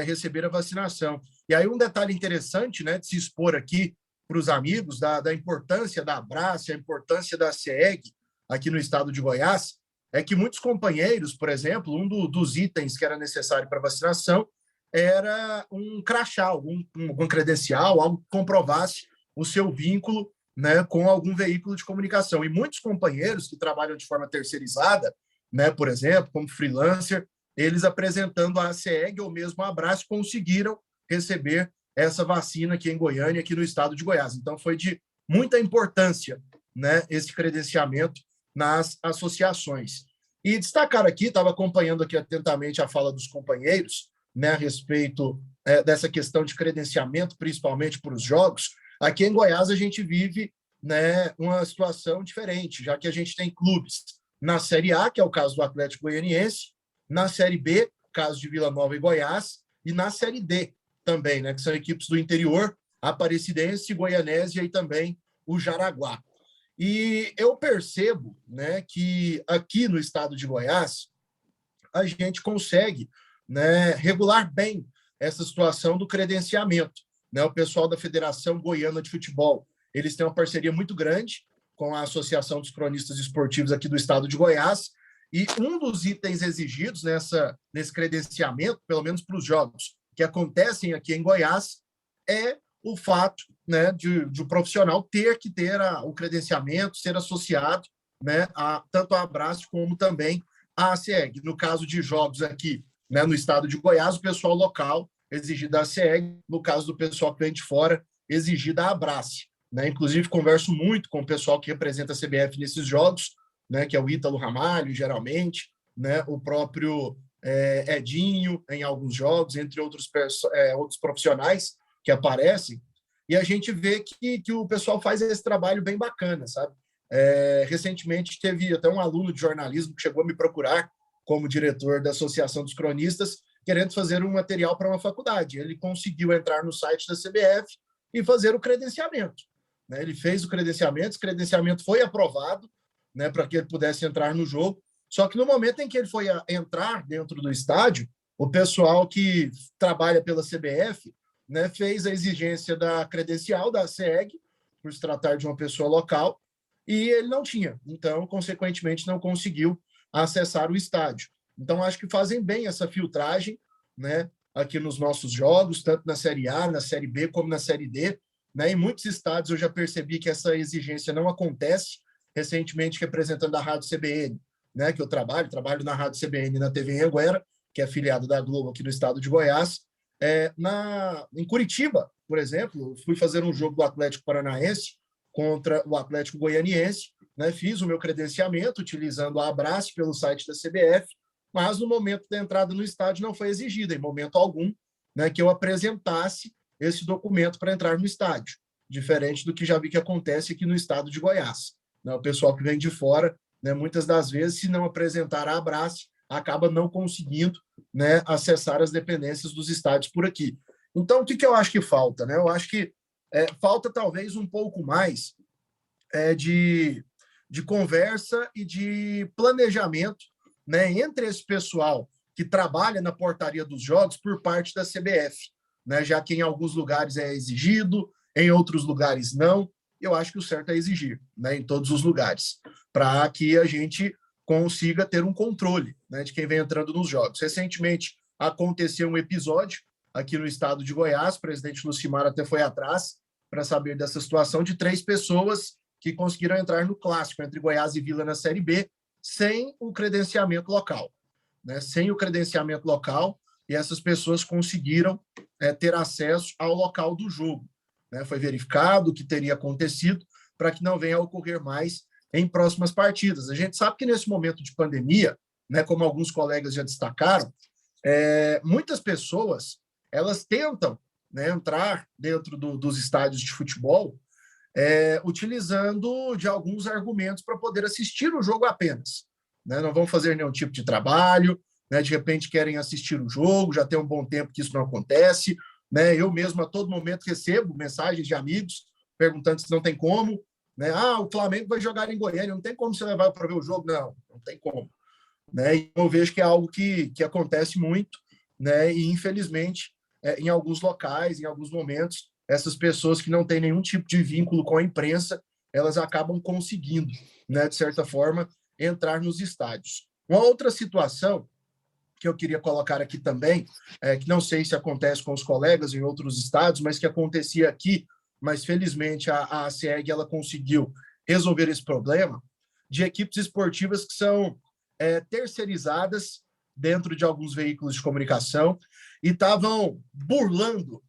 G: receber a vacinação. E aí um detalhe interessante, né, de se expor aqui para os amigos da importância da Abrace, a importância da SEG aqui no estado de Goiás, é que muitos companheiros, por exemplo, dos itens que era necessário para vacinação era um crachá, algum credencial, algo que comprovasse o seu vínculo, né, com algum veículo de comunicação. E muitos companheiros que trabalham de forma terceirizada, né, por exemplo, como freelancer, eles apresentando a SEG ou mesmo a Abrace conseguiram receber essa vacina aqui em Goiânia, aqui no estado de Goiás. Então, foi de muita importância, né, esse credenciamento nas associações. E destacar aqui, estava acompanhando aqui atentamente a fala dos companheiros, né, a respeito dessa questão de credenciamento, principalmente para os jogos. Aqui em Goiás, a gente vive, né, uma situação diferente, já que a gente tem clubes na Série A, que é o caso do Atlético Goianiense, na Série B, caso de Vila Nova e Goiás, e na Série D também, né, que são equipes do interior, Aparecidense, Goianese e aí também o Jaraguá. E eu percebo, né, que aqui no estado de Goiás, a gente consegue, né, regular bem essa situação do credenciamento. Né? O pessoal da Federação Goiana de Futebol, eles têm uma parceria muito grande com a Associação dos Cronistas Esportivos aqui do estado de Goiás, e um dos itens exigidos nesse credenciamento, pelo menos para os jogos que acontecem aqui em Goiás, é o fato, né, de o profissional ter que ter o credenciamento, ser associado, né, tanto a Abrace como também a SEG. No caso de jogos aqui, né, no estado de Goiás, o pessoal local exigir da SEG, no caso do pessoal que vem de fora, exigir da Abrace. Né? Inclusive, converso muito com o pessoal que representa a CBF nesses jogos, né, que é o Ítalo Ramalho, geralmente, né, o próprio Edinho, em alguns jogos, entre outros profissionais que aparecem, e a gente vê que o pessoal faz esse trabalho bem bacana, sabe? Recentemente, teve até um aluno de jornalismo que chegou a me procurar como diretor da Associação dos Cronistas, querendo fazer um material para uma faculdade. Ele conseguiu entrar no site da CBF e fazer o credenciamento. Né? Ele fez o credenciamento, esse credenciamento foi aprovado, né, para que ele pudesse entrar no jogo, só que no momento em que ele foi entrar dentro do estádio, o pessoal que trabalha pela CBF, né, fez a exigência da credencial da SEG, por se tratar de uma pessoa local, e ele não tinha. Então, consequentemente, não conseguiu acessar o estádio. Então, acho que fazem bem essa filtragem, né, aqui nos nossos jogos, tanto na Série A, na Série B, como na Série D. Né? Em muitos estádios eu já percebi que essa exigência não acontece. Recentemente, representando a Rádio CBN, né, que eu trabalho na Rádio CBN na TV Anhanguera, que é afiliado da Globo aqui no estado de Goiás. Em Curitiba, por exemplo, fui fazer um jogo do Atlético Paranaense contra o Atlético Goianiense, né, fiz o meu credenciamento utilizando a Abrace pelo site da CBF, mas no momento da entrada no estádio não foi exigida, em momento algum, né, que eu apresentasse esse documento para entrar no estádio. diferente do que já vi que acontece aqui no estado de Goiás. Né? O pessoal que vem de fora, né, muitas das vezes, se não apresentar a Abrace, acaba não conseguindo, né, acessar as dependências dos estádios por aqui. Então, o que eu acho que falta? Né? Eu acho que falta talvez um pouco mais de conversa e de planejamento, né, entre esse pessoal que trabalha na portaria dos jogos por parte da CBF, né, já que em alguns lugares é exigido, em outros lugares não. Eu acho que o certo é exigir, né, em todos os lugares, para que a gente consiga ter um controle, né, de quem vem entrando nos jogos. Recentemente aconteceu um episódio aqui no estado de Goiás, o presidente Lucimar até foi atrás para saber dessa situação, de 3 pessoas que conseguiram entrar no clássico entre Goiás e Vila na Série B sem o credenciamento local, né? Sem o credenciamento local, e essas pessoas conseguiram ter acesso ao local do jogo, né? Foi verificado o que teria acontecido para que não venha a ocorrer mais em próximas partidas. A gente sabe que nesse momento de pandemia, né, como alguns colegas já destacaram, muitas pessoas elas tentam, né, entrar dentro dos estádios de futebol utilizando de alguns argumentos para poder assistir o jogo apenas. Né? Não vão fazer nenhum tipo de trabalho, né? De repente querem assistir o jogo, já tem um bom tempo que isso não acontece. Né? Eu mesmo, a todo momento, recebo mensagens de amigos perguntando se não tem como. Né? O Flamengo vai jogar em Goiânia, não tem como você levar para ver o jogo? Não tem como. Né? E eu vejo que é algo que acontece muito, né? E, infelizmente, em alguns locais, em alguns momentos, essas pessoas que não têm nenhum tipo de vínculo com a imprensa, elas acabam conseguindo, né, de certa forma, entrar nos estádios. Uma outra situação que eu queria colocar aqui também, que não sei se acontece com os colegas em outros estados, mas que acontecia aqui, mas felizmente a ACEG ela conseguiu resolver esse problema, de equipes esportivas que são terceirizadas dentro de alguns veículos de comunicação e estavam burlando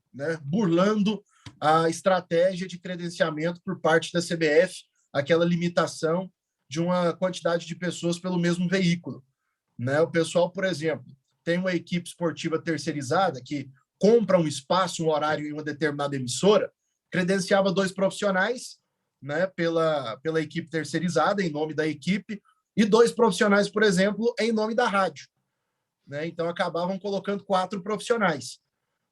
G: a estratégia de credenciamento por parte da CBF, aquela limitação de uma quantidade de pessoas pelo mesmo veículo. Né? O pessoal, por exemplo, tem uma equipe esportiva terceirizada que compra um espaço, um horário em uma determinada emissora, credenciava 2 profissionais, né, pela equipe terceirizada, em nome da equipe, e 2 profissionais, por exemplo, em nome da rádio. Né? Então, acabavam colocando 4 profissionais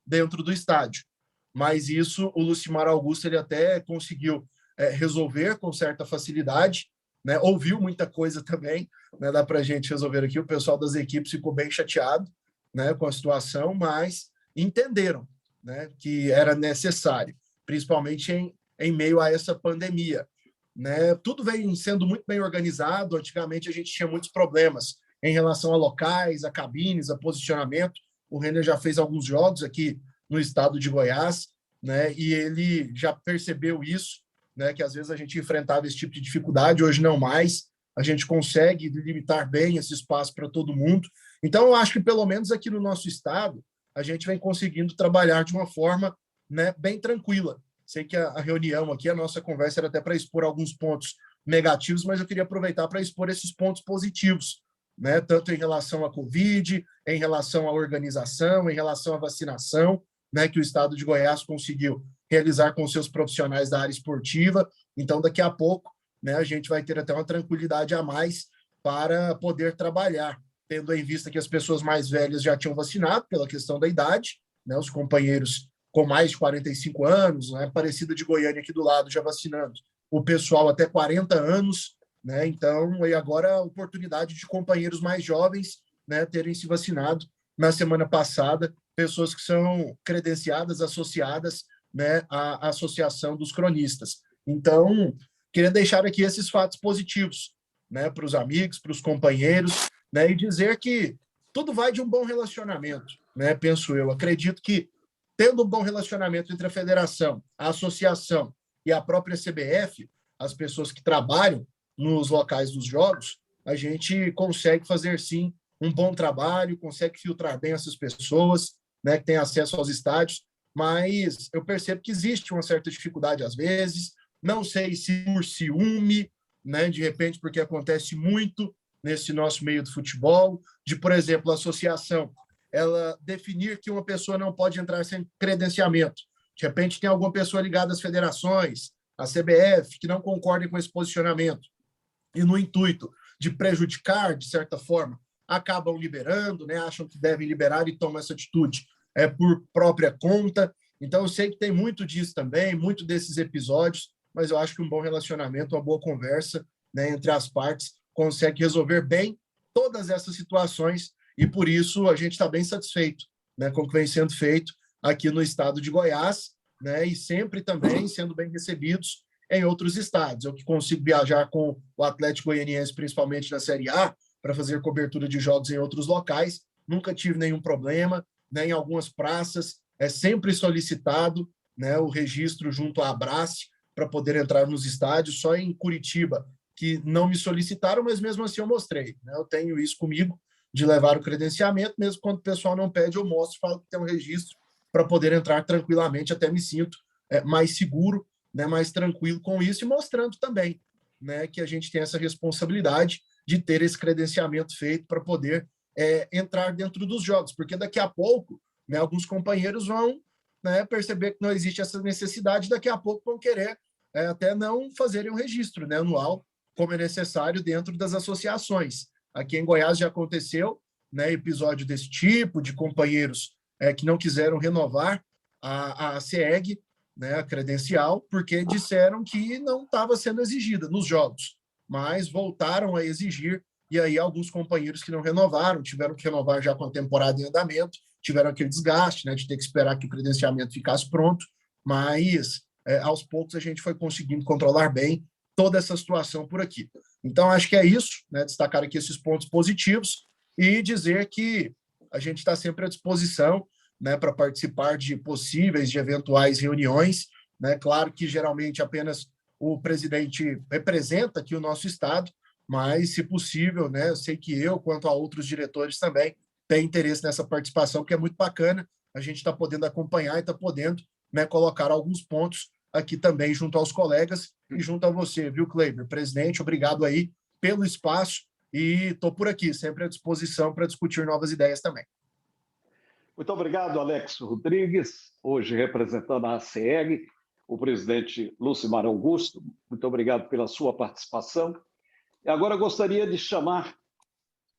G: dentro do estádio. Mas isso, o Lucimar Augusto ele até conseguiu resolver com certa facilidade, né? Ouviu muita coisa também, né? Dá para a gente resolver aqui. O pessoal das equipes ficou bem chateado, né, com a situação, mas entenderam, né, que era necessário, principalmente em meio a essa pandemia. Né? Tudo vem sendo muito bem organizado. Antigamente a gente tinha muitos problemas em relação a locais, a cabines, a posicionamento. O Renner já fez alguns jogos aqui no estado de Goiás, né? E ele já percebeu isso, né? Que às vezes a gente enfrentava esse tipo de dificuldade, hoje não mais. A gente consegue limitar bem esse espaço para todo mundo. Então, eu acho que pelo menos aqui no nosso estado, a gente vem conseguindo trabalhar de uma forma, né, bem tranquila. Sei que a reunião aqui, a nossa conversa era até para expor alguns pontos negativos, mas eu queria aproveitar para expor esses pontos positivos, né? Tanto em relação à Covid, em relação à organização, em relação à vacinação, né, que o estado de Goiás conseguiu realizar com seus profissionais da área esportiva. Então, daqui a pouco, né, a gente vai ter até uma tranquilidade a mais para poder trabalhar, tendo em vista que as pessoas mais velhas já tinham vacinado pela questão da idade, né, os companheiros com mais de 45 anos, né, Aparecida de Goiânia aqui do lado já vacinando, o pessoal até 40 anos, né, então, e agora a oportunidade de companheiros mais jovens, né, terem se vacinado na semana passada, pessoas que são credenciadas, associadas, né, à Associação dos Cronistas. Então, queria deixar aqui esses fatos positivos, né, para os amigos, para os companheiros, né, e dizer que tudo vai de um bom relacionamento, né, penso eu. Acredito que, tendo um bom relacionamento entre a federação, a associação e a própria CBF, as pessoas que trabalham nos locais dos jogos, a gente consegue fazer, sim, um bom trabalho, consegue filtrar bem essas pessoas, né, que têm acesso aos estádios, mas eu percebo que existe uma certa dificuldade às vezes, não sei se por ciúme, né, de repente porque acontece muito nesse nosso meio do futebol, de, por exemplo, a associação, ela definir que uma pessoa não pode entrar sem credenciamento, De repente tem alguma pessoa ligada às federações, à CBF, que não concordem com esse posicionamento e no intuito de prejudicar, de certa forma, acabam liberando, né? Acham que devem liberar e tomam essa atitude por própria conta. Então, eu sei que tem muito disso também, muito desses episódios, mas eu acho que um bom relacionamento, uma boa conversa, né, entre as partes consegue resolver bem todas essas situações e, por isso, a gente está bem satisfeito, né, com o que vem sendo feito aqui no estado de Goiás, né, e sempre também sendo bem recebidos em outros estados. Eu que consigo viajar com o Atlético Goianiense, principalmente na Série A, para fazer cobertura de jogos em outros locais, nunca tive nenhum problema, né, em algumas praças é sempre solicitado, né, o registro junto à Abrace para poder entrar nos estádios, só em Curitiba, que não me solicitaram, mas mesmo assim eu mostrei, né, eu tenho isso comigo, de levar o credenciamento, mesmo quando o pessoal não pede, eu mostro, falo que tem um registro para poder entrar tranquilamente, até me sinto mais seguro, né, mais tranquilo com isso, e mostrando também, né, que a gente tem essa responsabilidade de ter esse credenciamento feito para poder entrar dentro dos jogos, porque daqui a pouco, né, alguns companheiros vão, né, perceber que não existe essa necessidade, daqui a pouco vão querer até não fazerem um registro, né, anual, como é necessário dentro das associações. Aqui em Goiás já aconteceu, né, episódio desse tipo, de companheiros que não quiseram renovar a CEG, né, a credencial, porque disseram que não estava sendo exigida nos jogos, mas voltaram a exigir, e aí alguns companheiros que não renovaram, tiveram que renovar já com a temporada em andamento, tiveram aquele desgaste, né, de ter que esperar que o credenciamento ficasse pronto, mas aos poucos a gente foi conseguindo controlar bem toda essa situação por aqui. Então, acho que é isso, né, destacar aqui esses pontos positivos e dizer que a gente está sempre à disposição, né, para participar de possíveis, de eventuais reuniões, né, claro que geralmente apenas o presidente representa aqui o nosso estado, mas, se possível, né, eu sei que eu, quanto a outros diretores também, tem interesse nessa participação, que é muito bacana, a gente está podendo acompanhar e está podendo, né, colocar alguns pontos aqui também junto aos colegas e junto a você, viu, Kleiber? Presidente, obrigado aí pelo espaço e estou por aqui, sempre à disposição para discutir novas ideias também.
B: Muito obrigado, Alex Rodrigues, hoje representando a ACEG, o presidente Lucimar Augusto, muito obrigado pela sua participação. E agora gostaria de chamar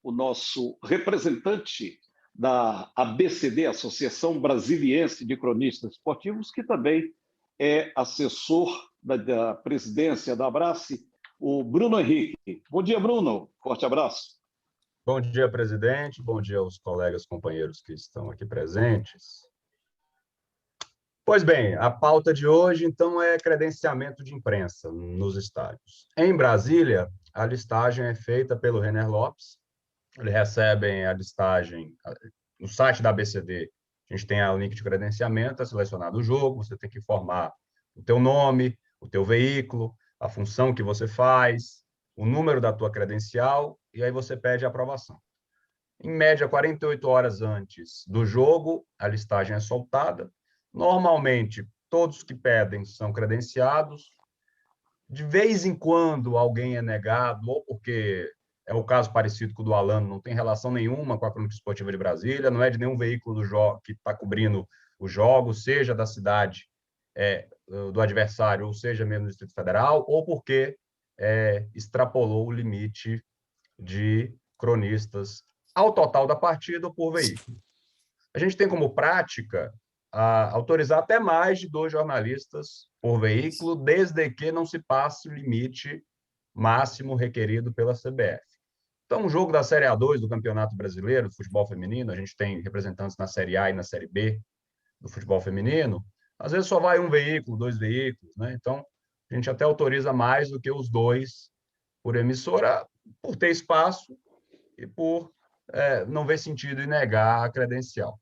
B: o nosso representante da ABCD, Associação Brasiliense de Cronistas Esportivos, que também é assessor da presidência da Abrace, o Bruno Henrique. Bom dia, Bruno. Forte abraço.
H: Bom dia, presidente. Bom dia aos colegas, companheiros que estão aqui presentes. Pois bem, a pauta de hoje, então, é credenciamento de imprensa nos estádios. Em Brasília, a listagem é feita pelo Renner Lopes. Eles recebem a listagem no site da ABCD. A gente tem o link de credenciamento, é selecionado o jogo, você tem que informar o teu nome, o teu veículo, a função que você faz, o número da tua credencial, e aí você pede a aprovação. Em média, 48 horas antes do jogo, a listagem é soltada. Normalmente, todos que pedem são credenciados. De vez em quando, alguém é negado, ou porque é o caso parecido com o do Alano, não tem relação nenhuma com a Crônica Esportiva de Brasília, não é de nenhum veículo que está cobrindo os jogos, seja da cidade do adversário, ou seja mesmo do Distrito Federal, ou porque extrapolou o limite de cronistas ao total da partida ou por veículo. A gente tem como prática autorizar até mais de 2 jornalistas por veículo, desde que não se passe o limite máximo requerido pela CBF. Então, um jogo da Série A2 do Campeonato Brasileiro de Futebol Feminino, a gente tem representantes na Série A e na Série B do futebol feminino, às vezes só vai um veículo, 2 veículos, né? Então, a gente até autoriza mais do que os 2 por emissora, por ter espaço e por não ver sentido em negar a credencial.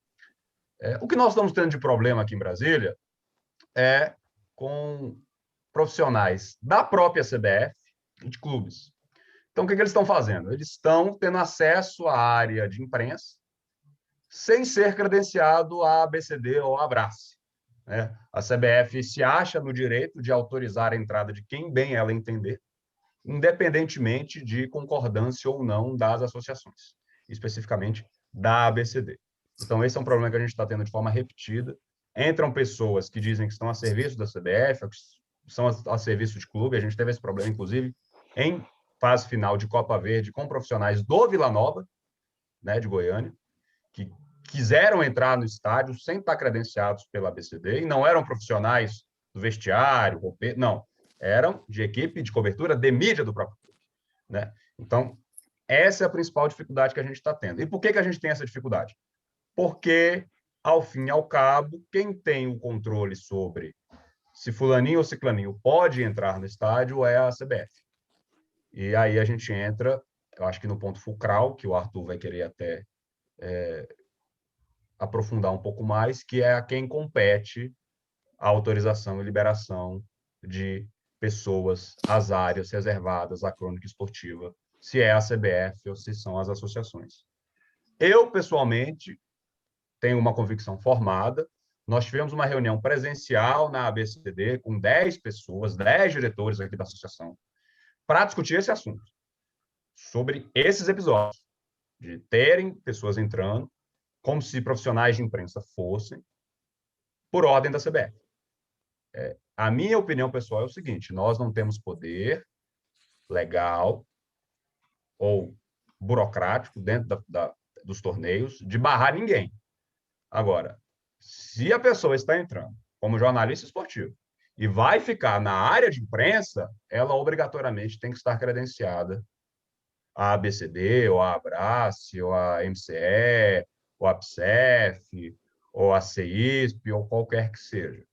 H: O que nós estamos tendo de problema aqui em Brasília é com profissionais da própria CBF e de clubes. Então, o que eles estão fazendo? Eles estão tendo acesso à área de imprensa sem ser credenciado à ABCD ou à Abrace. A CBF se acha no direito de autorizar a entrada de quem bem ela entender, independentemente de concordância ou não das associações, especificamente da ABCD. Então, esse é um problema que a gente está tendo de forma repetida. entram pessoas que dizem que estão a serviço da CBF, que são a serviço de clube. A gente teve esse problema, inclusive, em fase final de Copa Verde com profissionais do Vila Nova, né, de Goiânia, que quiseram entrar no estádio sem estar credenciados pela ABCD, e não eram profissionais do vestiário, não, eram de equipe de cobertura de mídia do próprio clube, né? Então, essa é a principal dificuldade que a gente está tendo. E por que a gente tem essa dificuldade? Porque, ao fim e ao cabo, quem tem o controle sobre se fulaninho ou ciclaninho pode entrar no estádio é a CBF. E aí a gente entra, eu acho que no ponto fulcral, que o Arthur vai querer até aprofundar um pouco mais, que é a quem compete a autorização e liberação de pessoas às áreas reservadas à crônica esportiva, se é a CBF ou se são as associações. Eu, pessoalmente, tenho uma convicção formada. Nós tivemos uma reunião presencial na ABCD com 10 pessoas, 10 diretores aqui da associação, para discutir esse assunto, sobre esses episódios, de terem pessoas entrando como se profissionais de imprensa fossem, por ordem da CBF. A minha opinião pessoal é o seguinte: nós não temos poder legal ou burocrático dentro dos torneios de barrar ninguém. Agora, se a pessoa está entrando como jornalista esportivo e vai ficar na área de imprensa, ela obrigatoriamente tem que estar credenciada à ABCD, ou à Abrace, ou à MCE, ou à PSEF, ou à CEISP, ou qualquer que seja.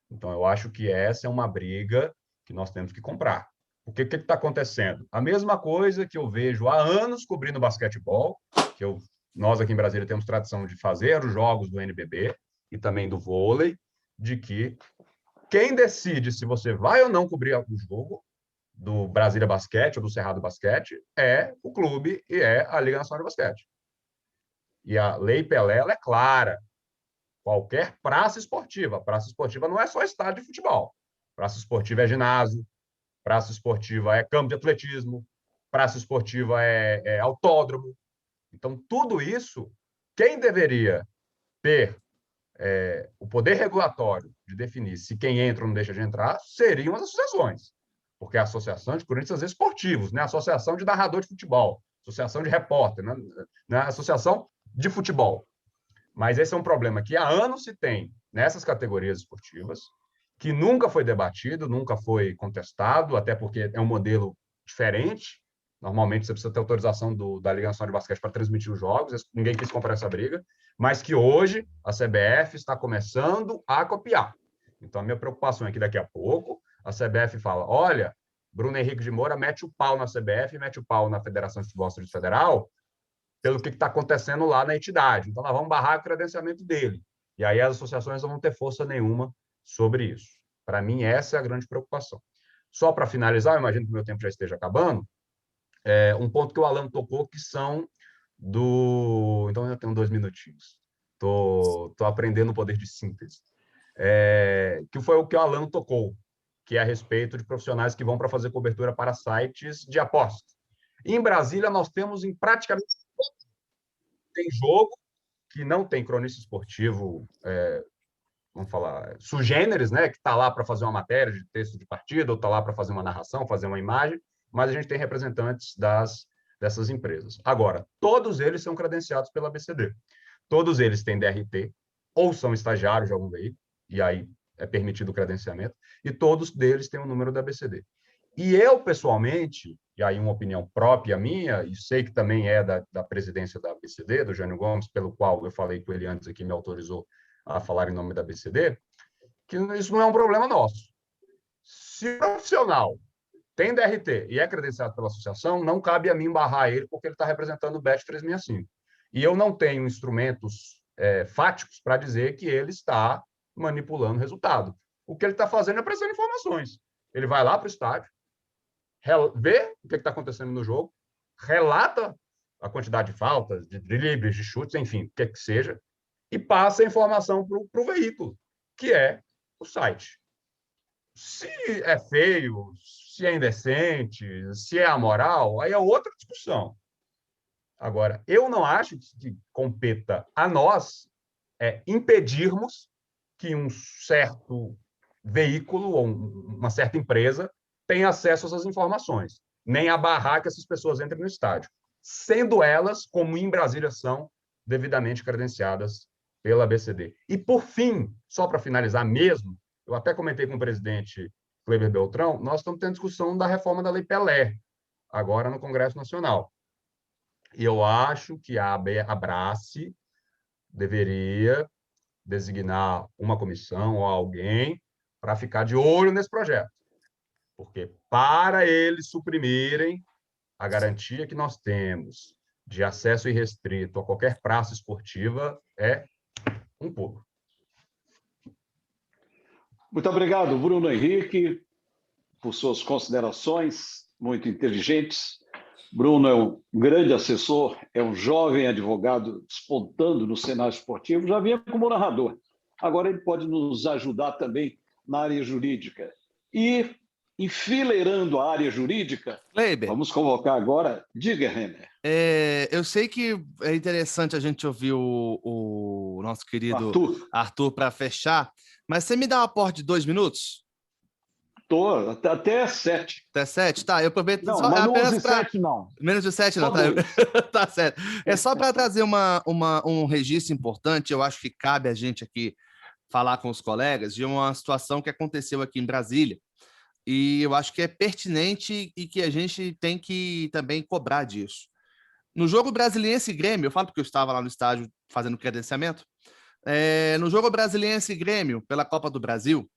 H: Então, eu acho que essa é uma briga que nós temos que comprar. O que está acontecendo? A mesma coisa que eu vejo há anos cobrindo basquetebol, que nós aqui em Brasília temos tradição de fazer os jogos do NBB e também do vôlei, de que quem decide se você vai ou não cobrir o jogo do Brasília Basquete ou do Cerrado Basquete é o clube e é a Liga Nacional de Basquete. E a Lei Pelé, ela é clara. Qualquer praça esportiva não é só estádio de futebol. Praça esportiva é ginásio, praça esportiva é campo de atletismo, praça esportiva é autódromo. Então, tudo isso, quem deveria ter o poder regulatório de definir se quem entra ou não deixa de entrar seriam as associações. Porque a associação de cronistas esportivos, né? A associação de narrador de futebol, associação de repórter, né? Associação de futebol. Mas esse é um problema que há anos se tem nessas categorias esportivas, que nunca foi debatido, nunca foi contestado, até porque é um modelo diferente. Normalmente você precisa ter autorização da Liga Nacional de Basquete para transmitir os jogos, ninguém quis comprar essa briga, mas que hoje a CBF está começando a copiar. Então, a minha preocupação é que daqui a pouco a CBF fala: olha, Bruno Henrique de Moura mete o pau na CBF, mete o pau na Federação de Futebol Federal, pelo que está acontecendo lá na entidade. Então, nós vamos barrar o credenciamento dele. E aí as associações não vão ter força nenhuma sobre isso. Para mim, essa é a grande preocupação. Só para finalizar, eu imagino que o meu tempo já esteja acabando, um ponto que o Alan tocou, que são do... Então, eu tenho 2 minutinhos. Estou aprendendo o poder de síntese. Que foi o que o Alan tocou, que é a respeito de profissionais que vão para fazer cobertura para sites de apostas. Em Brasília, nós temos em praticamente... Tem jogo que não tem cronista esportivo, vamos falar, sugêneres, né, que está lá para fazer uma matéria de texto de partida, ou está lá para fazer uma narração, fazer uma imagem, mas a gente tem representantes dessas empresas. Agora, todos eles são credenciados pela ABCD. Todos eles têm DRT, ou são estagiários de algum veículo, e aí é permitido o credenciamento, e todos deles têm o número da ABCD. E eu, pessoalmente, e aí uma opinião própria minha, e sei que também é da presidência da ABCD, do Jânio Gomes, pelo qual eu falei com ele antes aqui, me autorizou a falar em nome da ABCD, que isso não é um problema nosso. Se o profissional tem DRT e é credenciado pela associação, não cabe a mim barrar ele, porque ele está representando o BET 365. E eu não tenho instrumentos fáticos para dizer que ele está manipulando o resultado. O que ele está fazendo é prestando informações. Ele vai lá para o estádio, vê o que está acontecendo no jogo, relata a quantidade de faltas, de dribles, de chutes, enfim, o que seja, e passa a informação para o veículo, que é o site. Se é feio, se é indecente, se é amoral, aí é outra discussão. Agora, eu não acho que competa a nós impedirmos que um certo veículo ou uma certa empresa tenha acesso a essas informações, nem abarrar que essas pessoas entrem no estádio, sendo elas, como em Brasília são, devidamente credenciadas pela ABCD. E, por fim, só para finalizar mesmo, eu até comentei com o presidente Kleber Beltrão, nós estamos tendo discussão da reforma da Lei Pelé, agora no Congresso Nacional. E eu acho que a Abrace deveria designar uma comissão ou alguém para ficar de olho nesse projeto. Porque para eles suprimirem a garantia que nós temos de acesso irrestrito a qualquer praça esportiva é um pulo.
B: Muito obrigado, Bruno Henrique, por suas considerações muito inteligentes. Bruno é um grande assessor, é um jovem advogado despontando no cenário esportivo, já vinha como narrador. Agora ele pode nos ajudar também na área jurídica. E, enfileirando a área jurídica,
A: Kleber,
B: vamos convocar agora... Diga, Renner.
A: eu sei que é interessante a gente ouvir o nosso querido Arthur para fechar, mas você me dá um aporte de 2 minutos?
B: Estou, até 7.
A: Até 7? Tá, eu aproveito...
B: Não,
A: só,
B: mas menos de
A: pra...
B: 7 não.
A: Menos de 7 não, tá? Tá certo. É só para trazer um registro importante, eu acho que cabe a gente aqui falar com os colegas de uma situação que aconteceu aqui em Brasília, e eu acho que é pertinente e que a gente tem que também cobrar disso. No jogo Brasiliense e Grêmio, eu falo porque eu estava lá no estádio fazendo credenciamento, no jogo Brasiliense e Grêmio, pela Copa do Brasil,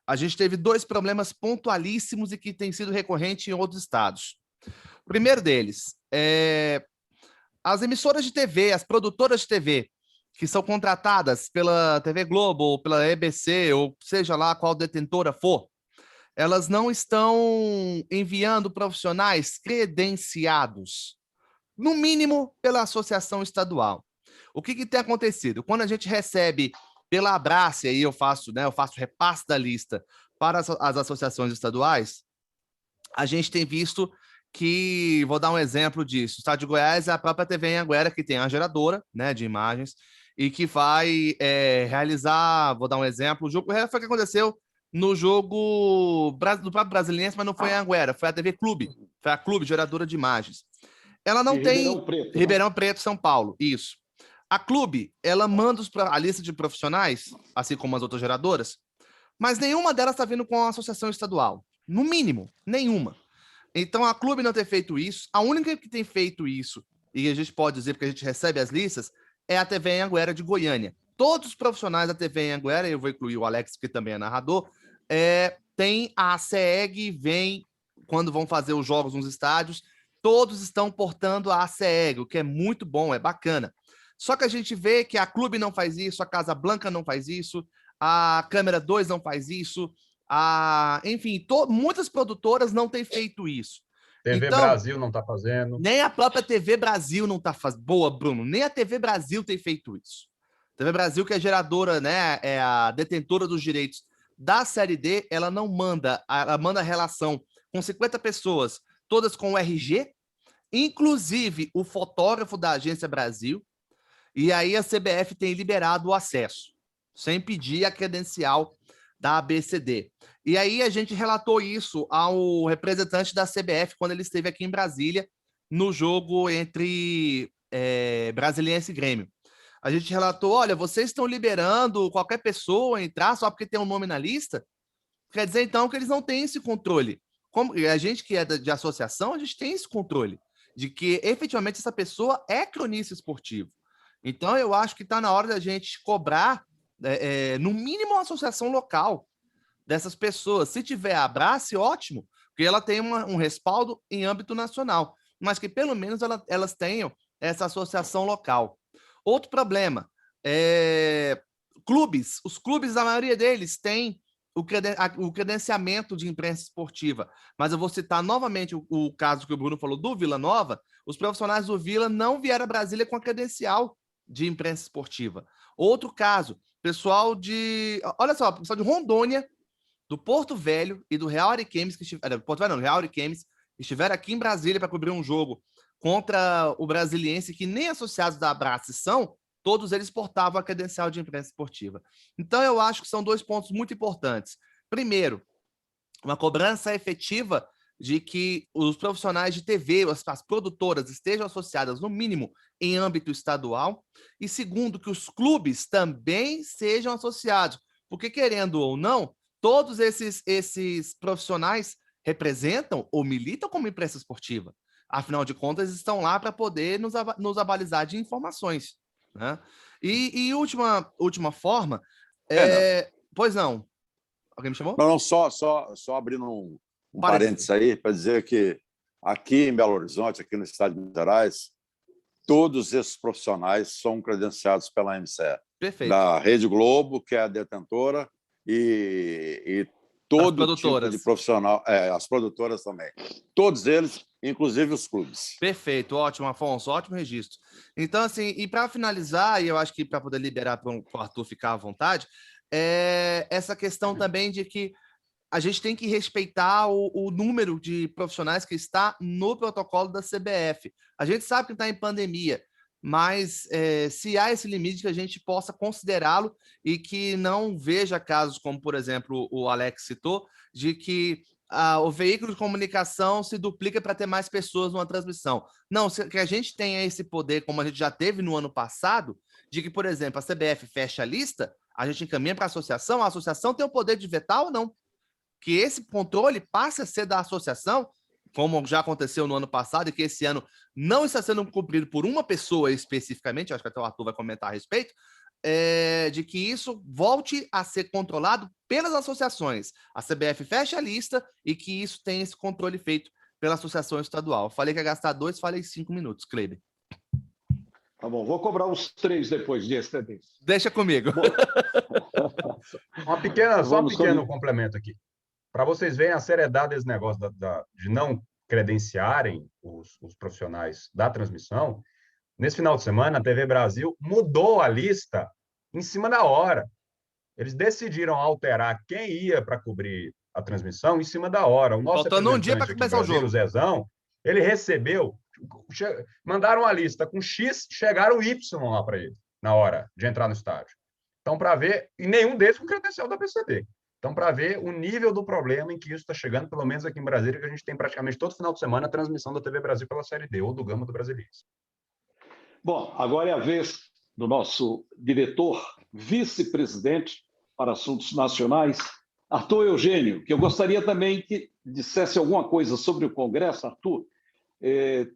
A: a gente teve 2 problemas pontualíssimos e que têm sido recorrentes em outros estados. O primeiro deles, as emissoras de TV, as produtoras de TV, que são contratadas pela TV Globo, ou pela EBC, ou seja lá qual detentora for, elas não estão enviando profissionais credenciados, no mínimo pela associação estadual. O que tem acontecido? Quando a gente recebe pela Abrace, aí eu faço repasse da lista para as associações estaduais, a gente tem visto que, vou dar um exemplo disso, o Estado de Goiás é a própria TV Anhanguera, que tem a geradora, né, de imagens, e que vai realizar, vou dar um exemplo, o jogo foi o que aconteceu no jogo do próprio Brasiliense, mas não foi a Anhanguera, foi a TV Clube, foi a Clube, geradora de imagens. Ela não tem...
B: Ribeirão Preto.
A: Ribeirão Preto, São Paulo, isso. A Clube, ela manda a lista de profissionais, assim como as outras geradoras, mas nenhuma delas está vindo com a associação estadual. No mínimo, nenhuma. Então, a Clube não ter feito isso, a única que tem feito isso, e a gente pode dizer, porque a gente recebe as listas, é a TV Anhanguera de Goiânia. Todos os profissionais da TV Anhanguera, eu vou incluir o Alex, que também é narrador, tem a CEG, vem, quando vão fazer os jogos nos estádios, todos estão portando a CEG, o que é muito bom, é bacana. Só que a gente vê que a Clube não faz isso, a Casa Blanca não faz isso, a Câmera 2 não faz isso, enfim, muitas produtoras não têm feito isso.
H: TV
A: então,
H: Brasil não está fazendo.
A: Nem a própria TV Brasil não está fazendo. Boa, Bruno. Nem a TV Brasil tem feito isso. A TV Brasil, que é geradora, né, é a detentora dos direitos da Série D, ela não manda, ela manda relação com 50 pessoas, todas com o RG, inclusive o fotógrafo da Agência Brasil, e aí a CBF tem liberado o acesso, sem pedir a credencial da ABCD. E aí a gente relatou isso ao representante da CBF quando ele esteve aqui em Brasília, no jogo entre Brasiliense e Grêmio. A gente relatou, olha, vocês estão liberando qualquer pessoa entrar só porque tem um nome na lista? Quer dizer, então, que eles não têm esse controle. Como a gente que é de associação, a gente tem esse controle de que, efetivamente, essa pessoa é cronista esportivo. Então, eu acho que está na hora da gente cobrar, no mínimo, uma associação local dessas pessoas. Se tiver a Abrace, ótimo, porque ela tem um respaldo em âmbito nacional, mas que, pelo menos, elas tenham essa associação local. Outro problema, clubes. Os clubes, a maioria deles, têm o credenciamento de imprensa esportiva. Mas eu vou citar novamente o caso que o Bruno falou do Vila Nova. Os profissionais do Vila não vieram a Brasília com a credencial de imprensa esportiva. Outro caso, pessoal de... Olha só, pessoal de Rondônia, do Porto Velho e do Real Ariquemes, estiveram aqui em Brasília para cobrir um jogo contra o Brasiliense, que nem associados da Abrace são, todos eles portavam a credencial de imprensa esportiva. Então, eu acho que são 2 pontos muito importantes. Primeiro, uma cobrança efetiva de que os profissionais de TV, as produtoras, estejam associadas, no mínimo, em âmbito estadual. E segundo, que os clubes também sejam associados. Porque, querendo ou não, todos esses profissionais representam ou militam como imprensa esportiva. Afinal de contas, estão lá para poder nos abalizar de informações. Né? E última forma... Pois não. Alguém me chamou?
D: Não, só abrindo um parênteses aí, para dizer que aqui em Belo Horizonte, aqui no estado de Minas Gerais, todos esses profissionais são credenciados pela MCE.
A: Perfeito.
D: Da Rede Globo, que é a detentora, e todo tipo de profissional, as produtoras também. Todos eles, inclusive os clubes.
A: Perfeito, ótimo, Afonso, ótimo registro. Então, assim, e para finalizar, e eu acho que para poder liberar para o Arthur ficar à vontade, essa questão também de que a gente tem que respeitar o número de profissionais que está no protocolo da CBF. A gente sabe que está em pandemia, mas se há esse limite, que a gente possa considerá-lo e que não veja casos como, por exemplo, o Alex citou, de que o veículo de comunicação se duplica para ter mais pessoas numa transmissão. Não, que a gente tenha esse poder, como a gente já teve no ano passado, de que, por exemplo, a CBF fecha a lista, a gente encaminha para a associação tem o poder de vetar ou não. Que esse controle passe a ser da associação, como já aconteceu no ano passado, e que esse ano não está sendo cumprido por uma pessoa especificamente, acho que até o Arthur vai comentar a respeito, de que isso volte a ser controlado pelas associações. A CBF fecha a lista e que isso tenha esse controle feito pela associação estadual. Falei que ia gastar 2, falei 5 minutos, Kleber.
B: Tá bom, vou cobrar os 3 depois de excedência.
A: Deixa comigo.
H: Só um pequeno complemento aqui. Para vocês verem a seriedade desse negócio de não credenciarem os profissionais da transmissão, nesse final de semana, a TV Brasil mudou a lista em cima da hora. Eles decidiram alterar quem ia para cobrir a transmissão em cima da hora. O nosso
A: faltando um dia para começar o jogo.
H: O Zezão, ele recebeu, mandaram a lista com X, chegaram Y lá para ele, na hora de entrar no estádio. Então, para ver, e nenhum deles com credencial da PCD. Então, para ver o nível do problema em que isso está chegando, pelo menos aqui em Brasília, que a gente tem praticamente todo final de semana a transmissão da TV Brasil pela Série D, ou do Gama do Brasiliense.
B: Bom, agora é a vez do nosso diretor, vice-presidente para assuntos nacionais, Arthur Eugênio, que eu gostaria também que dissesse alguma coisa sobre o Congresso. Arthur,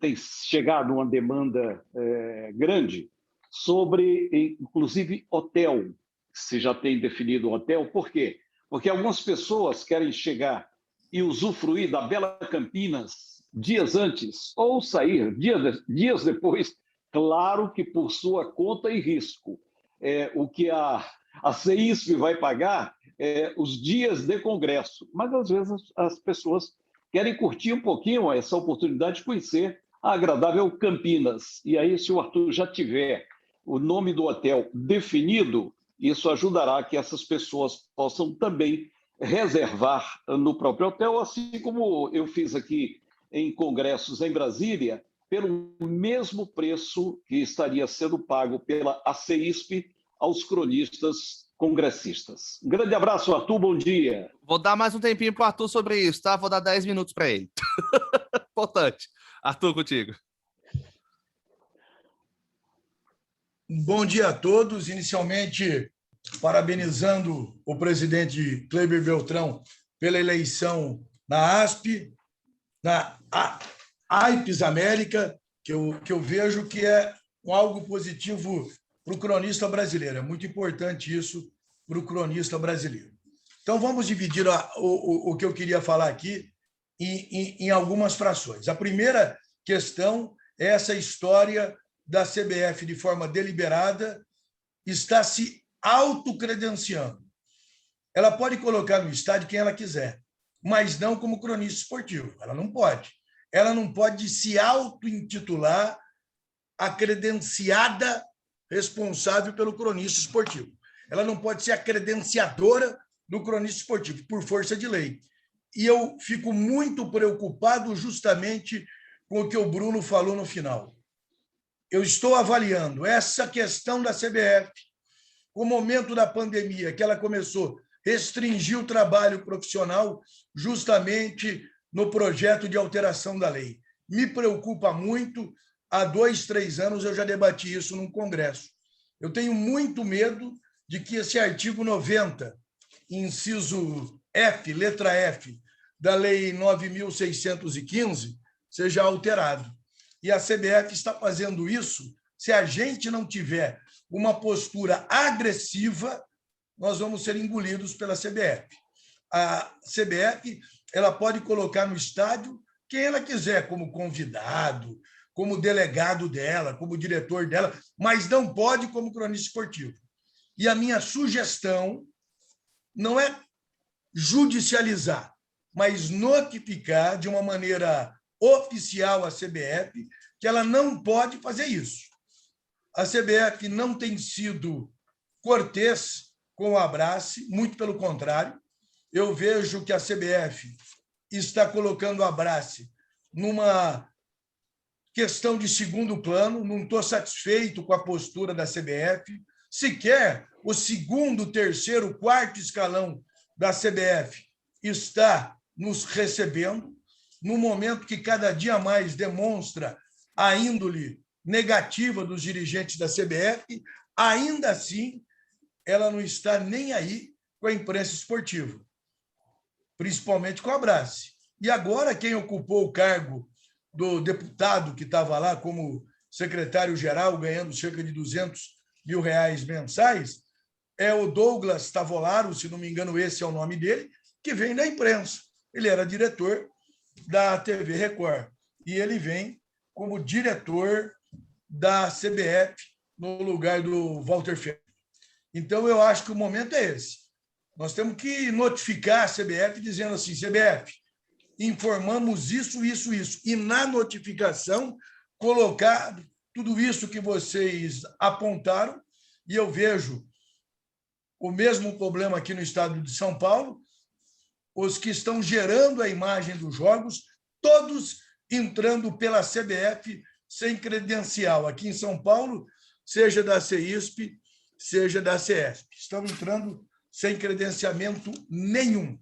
B: tem chegado uma demanda grande sobre, inclusive, hotel. Se já tem definido o hotel, por quê? Porque algumas pessoas querem chegar e usufruir da bela Campinas dias antes, ou sair dias depois, claro que por sua conta e risco. O que a CEISP vai pagar os dias de congresso, mas às vezes as pessoas querem curtir um pouquinho essa oportunidade de conhecer a agradável Campinas. E aí, se o Arthur já tiver o nome do hotel definido, isso ajudará que essas pessoas possam também reservar no próprio hotel, assim como eu fiz aqui em congressos em Brasília, pelo mesmo preço que estaria sendo pago pela ACEISP aos cronistas congressistas. Um grande abraço, Arthur, bom dia.
A: Vou dar mais um tempinho para o Arthur sobre isso, tá? Vou dar 10 minutos para ele. Importante. Arthur, contigo.
G: Bom dia a todos. Inicialmente, parabenizando o presidente Kleber Beltrão pela eleição na ASP, na AIPES América, que eu vejo que é algo positivo para o cronista brasileiro. É muito importante isso para o cronista brasileiro. Então, vamos dividir o que eu queria falar aqui em algumas frações. A primeira questão é essa história da CBF, de forma deliberada, está se autocredenciando. Ela pode colocar no estádio quem ela quiser, mas não como cronista esportivo. Ela não pode. Ela não pode se auto-intitular a credenciada responsável pelo cronista esportivo. Ela não pode ser a credenciadora do cronista esportivo, por força de lei. E eu fico muito preocupado justamente com o que o Bruno falou no final.
I: eu estou avaliando essa questão da CBF, o momento da pandemia, que ela começou a restringir o trabalho profissional justamente no projeto de alteração da lei. Me preocupa muito. Há 2, 3 anos eu já debati isso num congresso. Eu tenho muito medo de que esse artigo 90, inciso F, letra F, da Lei 9.615, seja alterado. E a CBF está fazendo isso. Se a gente não tiver uma postura agressiva, nós vamos ser engolidos pela CBF. A CBF ela pode colocar no estádio quem ela quiser, como convidado, como delegado dela, como diretor dela, mas não pode como cronista esportivo. E a minha sugestão não é judicializar, mas notificar de uma maneira oficial a CBF que ela não pode fazer isso. A CBF não tem sido cortês com o Abrace, muito pelo contrário. Eu vejo que a CBF está colocando o Abrace numa questão de segundo plano, não estou satisfeito com a postura da CBF, sequer o segundo, terceiro, quarto escalão da CBF está nos recebendo, no momento que cada dia mais demonstra a índole negativa dos dirigentes da CBF, ainda assim, ela não está nem aí com a imprensa esportiva, principalmente com a Abrace. E agora, quem ocupou o cargo do deputado que estava lá como secretário-geral, ganhando cerca de R$200 mil mensais, é o Douglas Tavolaro, se não me engano, esse é o nome dele, que vem da imprensa. Ele era diretor da TV Record e ele vem como diretor da CBF no lugar do Walter Ferro. Então, eu acho que o momento é esse. Nós temos que notificar a CBF dizendo assim, CBF, informamos isso, isso, isso. E na notificação, colocar tudo isso que vocês apontaram, e eu vejo o mesmo problema aqui no estado de São Paulo, os que estão gerando a imagem dos jogos, todos entrando pela CBF sem credencial. Aqui em São Paulo, seja da CEISP, seja da CESP. Estão entrando sem credenciamento nenhum.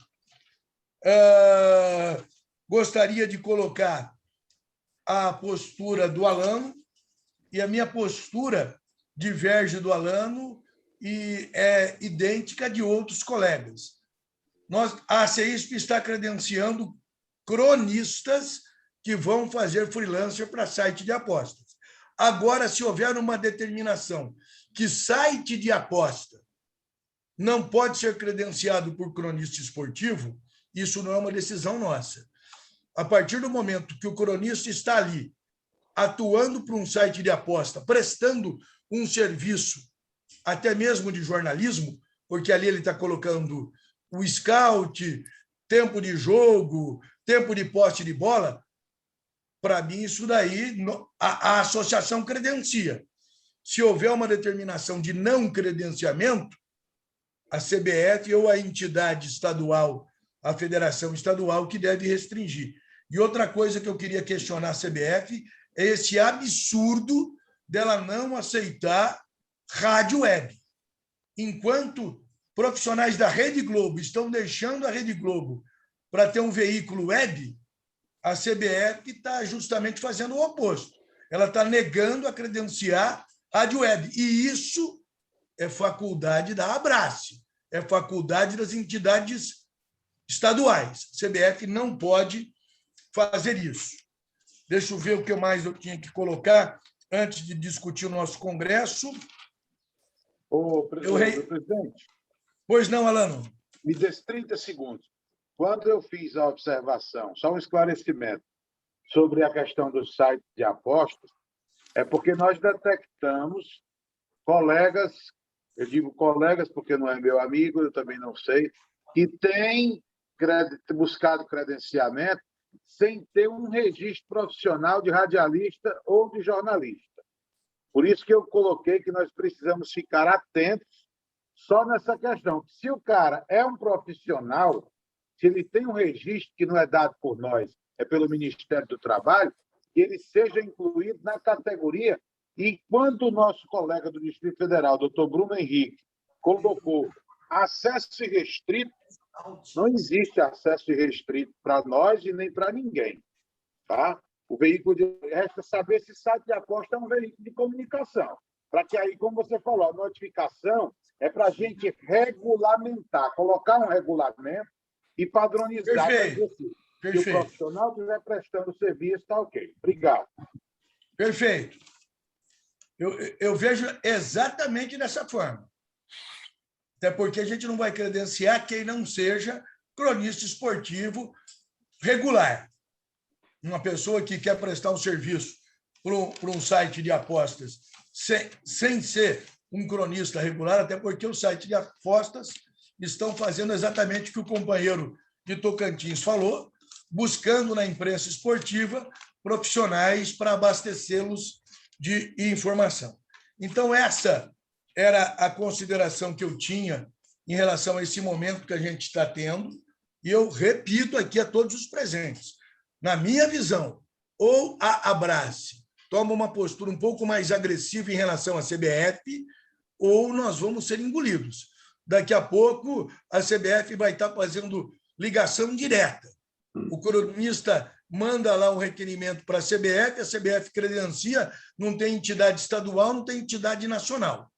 I: Gostaria de colocar a postura do Alano, e a minha postura diverge do Alano e é idêntica de outros colegas. A CEISP está credenciando cronistas que vão fazer freelancer para site de apostas. Agora, se houver uma determinação que site de aposta não pode ser credenciado por cronista esportivo, isso não é uma decisão nossa. A partir do momento que o cronista está ali, atuando para um site de aposta, prestando um serviço, até mesmo de jornalismo, porque ali ele está colocando o scout, tempo de jogo, tempo de posse de bola, para mim, isso daí, a associação credencia. Se houver uma determinação de não credenciamento, a CBF ou a entidade estadual, a federação estadual, que deve restringir. E outra coisa que eu queria questionar a CBF é esse absurdo dela não aceitar rádio web. Enquanto profissionais da Rede Globo estão deixando a Rede Globo para ter um veículo web, a CBF está justamente fazendo o oposto. Ela está negando a credenciar rádio web. E isso é faculdade da Abrace, é faculdade das entidades estaduais. A CBF não pode fazer isso. Deixa eu ver o que mais eu tinha que colocar antes de discutir o nosso congresso.
C: Presidente.
I: Pois não, Alano?
C: Me dê 30 segundos. Quando eu fiz a observação, só um esclarecimento sobre a questão do site de apostas, é porque nós detectamos colegas, eu digo colegas porque não é meu amigo, eu também não sei, que têm buscado credenciamento sem ter um registro profissional de radialista ou de jornalista. Por isso que eu coloquei que nós precisamos ficar atentos só nessa questão. Se o cara é um profissional, se ele tem um registro que não é dado por nós, é pelo Ministério do Trabalho, que ele seja incluído na categoria E quando o nosso colega do Distrito Federal, doutor Bruno Henrique, colocou acesso restrito, não existe acesso restrito para nós e nem para ninguém. Tá? O veículo resta saber se site de aposta é um veículo de comunicação. Para que aí, como você falou, a notificação é para a gente regulamentar, colocar um regulamento e padronizar.
I: Perfeito.
C: Se o profissional estiver prestando serviço, está ok. Obrigado.
I: Perfeito. Eu vejo exatamente dessa forma. Até porque a gente não vai credenciar quem não seja cronista esportivo regular. Uma pessoa que quer prestar um serviço para um site de apostas sem ser um cronista regular, até porque o site de apostas estão fazendo exatamente o que o companheiro de Tocantins falou, buscando na imprensa esportiva profissionais para abastecê-los de informação. Então, essa era a consideração que eu tinha em relação a esse momento que a gente está tendo, e eu repito aqui a todos os presentes. Na minha visão, ou a Abrace toma uma postura um pouco mais agressiva em relação à CBF, ou nós vamos ser engolidos. Daqui a pouco, a CBF vai estar fazendo ligação direta. O cronista manda lá um requerimento para a CBF credencia, não tem entidade estadual, não tem entidade nacional.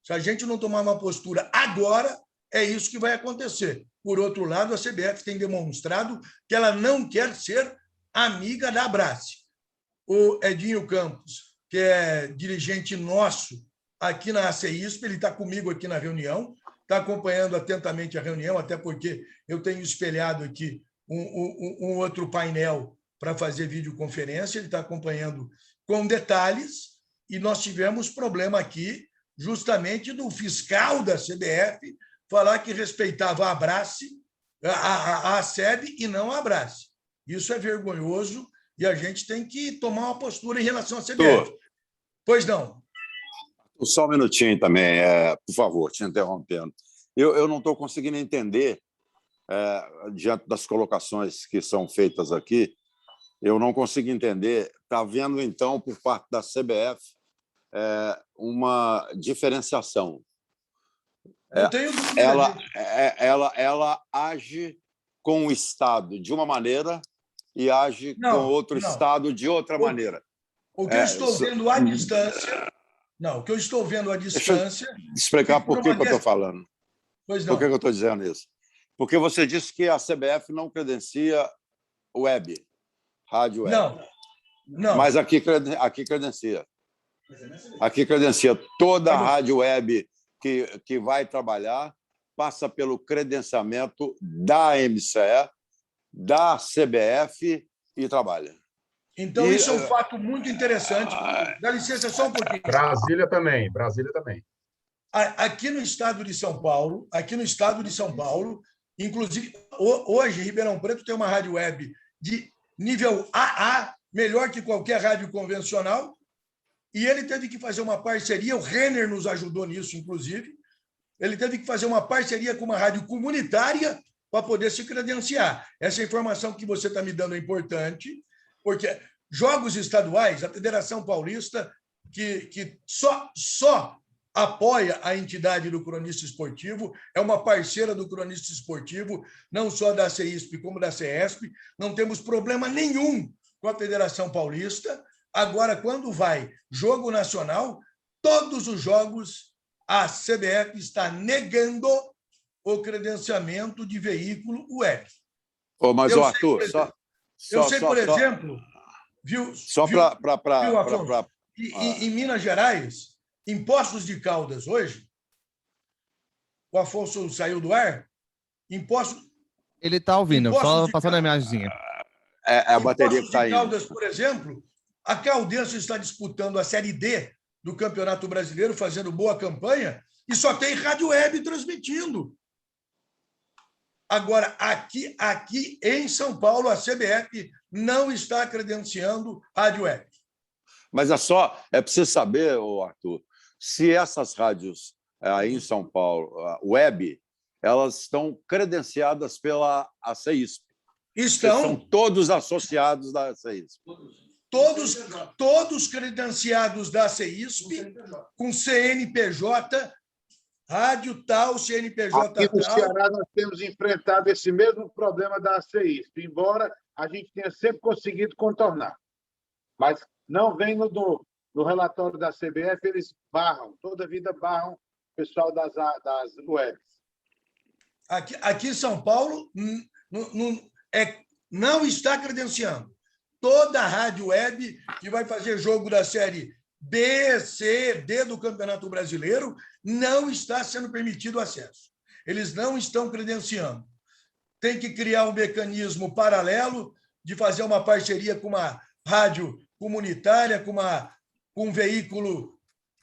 I: Se a gente não tomar uma postura agora, é isso que vai acontecer. Por outro lado, a CBF tem demonstrado que ela não quer ser amiga da Abrace. O Edinho Campos, que é dirigente nosso aqui na ACISP, ele está comigo aqui na reunião, está acompanhando atentamente a reunião, até porque eu tenho espelhado aqui um outro painel para fazer videoconferência, ele está acompanhando com detalhes, e nós tivemos problema aqui justamente do fiscal da CBF falar que respeitava a Abrace, a SEB e não a Abrace. Isso é vergonhoso e a gente tem que tomar uma postura em relação à CBF. Pois não.
D: Só um minutinho também, por favor, te interrompendo. Eu não estou conseguindo entender, diante das colocações que são feitas aqui, eu não consigo entender. Está havendo, então, por parte da CBF, uma diferenciação.
I: Não tenho dúvida disso.
D: Ela age com o Estado de uma maneira e age com outro Estado de outra maneira.
I: O que eu estou vendo à distância... Não, o que eu estou vendo à distância...
D: Deixa eu explicar por que eu estou falando.
I: Pois não.
D: Por que eu estou dizendo isso? Porque você disse que a CBF não credencia web, rádio web.
I: Não.
D: Mas aqui credencia. Aqui credencia. Toda a rádio web que vai trabalhar passa pelo credenciamento da MCE, da CBF e trabalha.
I: Então, isso é um fato muito interessante. Dá licença só um pouquinho.
H: Brasília também.
I: Aqui no estado de São Paulo, inclusive, hoje, Ribeirão Preto tem uma rádio web de nível AA, melhor que qualquer rádio convencional, e ele teve que fazer uma parceria, o Renner nos ajudou nisso, inclusive, ele teve que fazer uma parceria com uma rádio comunitária para poder se credenciar. Essa informação que você está me dando é importante, porque jogos estaduais, a Federação Paulista, que só apoia a entidade do cronista esportivo, é uma parceira do cronista esportivo, não só da CEISP como da CESP, não temos problema nenhum com a Federação Paulista. Agora, quando vai jogo nacional, todos os jogos a CBF está negando o credenciamento de veículo web.
D: Mas, Arthur,
I: por exemplo, viu, Afonso, em Minas Gerais, em Poços de Caldas, hoje, o Afonso saiu do ar,
A: ele está ouvindo, só passando a imagenzinha.
D: É a bateria que está aí.
I: Em Caldas, por exemplo, a Caldense está disputando a Série D do Campeonato Brasileiro, fazendo boa campanha, e só tem rádio web transmitindo. Agora, aqui em São Paulo, a CBF não está credenciando rádio web.
D: Mas é preciso saber, Arthur, se essas rádios aí em São Paulo, web, elas estão credenciadas pela CEISP.
I: Estão.
D: São todos associados da CEISP.
I: todos credenciados da CEISP, com CNPJ, rádio tal, CNPJ
C: Aqui no
I: tal.
C: Ceará nós temos enfrentado esse mesmo problema da CEISP, embora a gente tenha sempre conseguido contornar. Mas não vem no relatório da CBF, eles barram, toda a vida barram o pessoal das webs.
I: Aqui em São Paulo não está credenciando. Toda a rádio web que vai fazer jogo da série B, C, D do Campeonato Brasileiro não está sendo permitido acesso. Eles não estão credenciando. Tem que criar um mecanismo paralelo de fazer uma parceria com uma rádio comunitária, com um veículo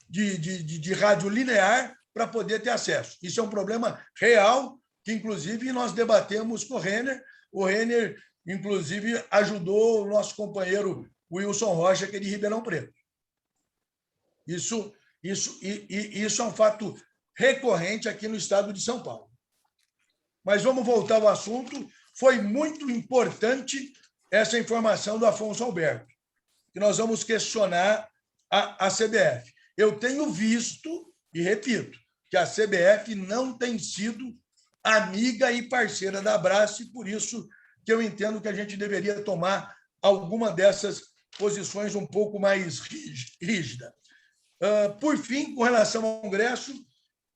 I: de rádio linear para poder ter acesso. Isso é um problema real que, inclusive, nós debatemos com o Renner. O Renner, inclusive, ajudou o nosso companheiro Wilson Rocha, que é de Ribeirão Preto. Isso é um fato recorrente aqui no estado de São Paulo. Mas vamos voltar ao assunto. Foi muito importante essa informação do Afonso Alberto, que nós vamos questionar a CBF. Eu tenho visto, e repito, que a CBF não tem sido amiga e parceira da Abraço, e por isso que eu entendo que a gente deveria tomar alguma dessas posições um pouco mais rígida. Por fim, com relação ao Congresso,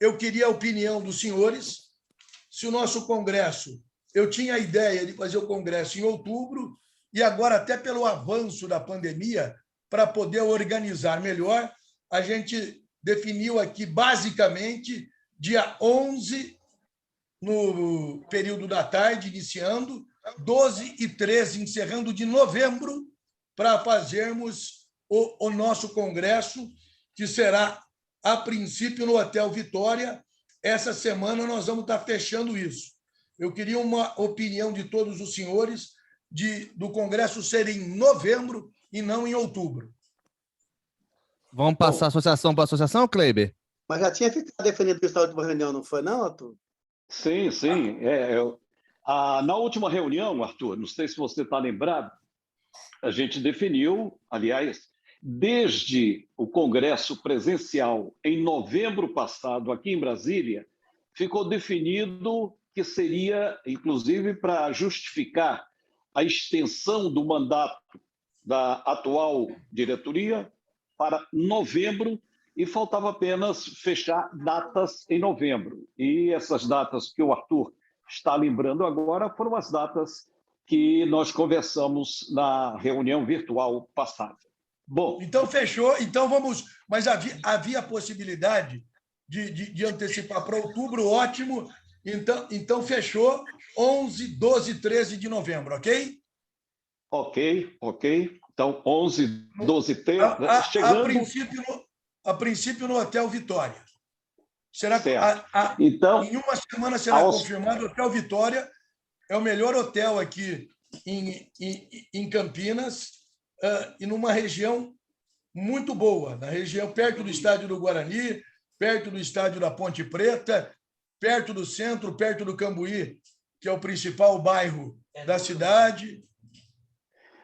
I: eu queria a opinião dos senhores. Se o nosso Congresso... Eu tinha a ideia de fazer o Congresso em outubro, e agora, até pelo avanço da pandemia, para poder organizar melhor, a gente definiu aqui, basicamente, dia 11, no período da tarde, iniciando, 12 e 13, encerrando de novembro, para fazermos o nosso Congresso, que será, a princípio, no Hotel Vitória. Essa semana nós vamos estar fechando isso. Eu queria uma opinião de todos os senhores do Congresso ser em novembro e não em outubro.
A: Vamos passar associação para associação, Kleiber?
E: Mas já tinha ficado definido isso na última reunião, não foi, não, Arthur?
B: Sim, sim. Na última reunião, Arthur, não sei se você está lembrado, a gente definiu, aliás, desde o Congresso presencial em novembro passado, aqui em Brasília, ficou definido que seria, inclusive, para justificar a extensão do mandato da atual diretoria para novembro, e faltava apenas fechar datas em novembro. E essas datas que o Arthur está lembrando agora foram as datas que nós conversamos na reunião virtual passada. Bom,
I: então fechou. Então vamos. Mas havia a possibilidade de antecipar para outubro, ótimo. Então fechou 11, 12, 13 de novembro, ok?
B: Ok. Então 11, 12, 13. Chegando...
I: A princípio no Hotel Vitória. Será
B: então,
I: em uma semana será confirmado. O Hotel Vitória é o melhor hotel aqui em Campinas, e numa região muito boa, na região perto do estádio do Guarani, perto do estádio da Ponte Preta, perto do centro, perto do Cambuí, que é o principal bairro da cidade.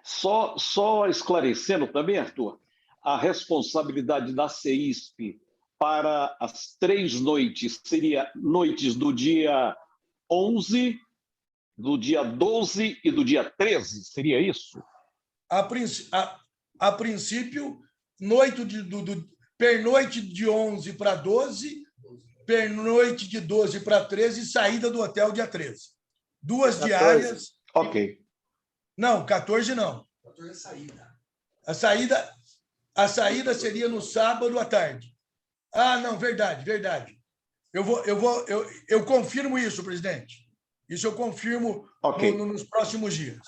B: Só esclarecendo também, Arthur, a responsabilidade da CEISP para as 3 noites seria noites do dia 11, do dia 12 e do dia 13, seria isso?
I: A princípio, pernoite de 11 para 12, pernoite de 12 para 13 e saída do hotel dia 13. 2
E: 14.
I: diárias.
B: Ok.
I: Não, 14 não. 14 é saída. A saída seria no sábado à tarde. Não, verdade. Eu confirmo isso, presidente. Isso eu confirmo nos próximos dias.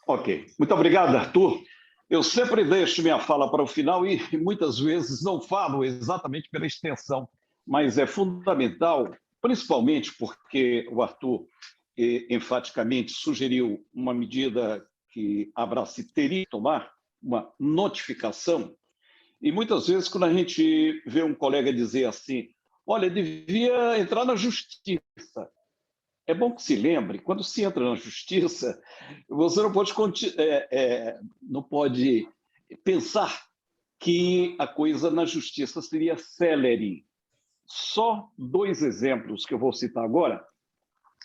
B: Ok. Muito obrigado, Arthur. Eu sempre deixo minha fala para o final e muitas vezes não falo exatamente pela extensão, mas é fundamental, principalmente porque o Arthur enfaticamente sugeriu uma medida que a Abraço teria que tomar, uma notificação, e muitas vezes quando a gente vê um colega dizer assim, olha, devia entrar na justiça, é bom que se lembre, quando se entra na justiça, você não pode pensar que a coisa na justiça seria célere. Só 2 exemplos que eu vou citar agora.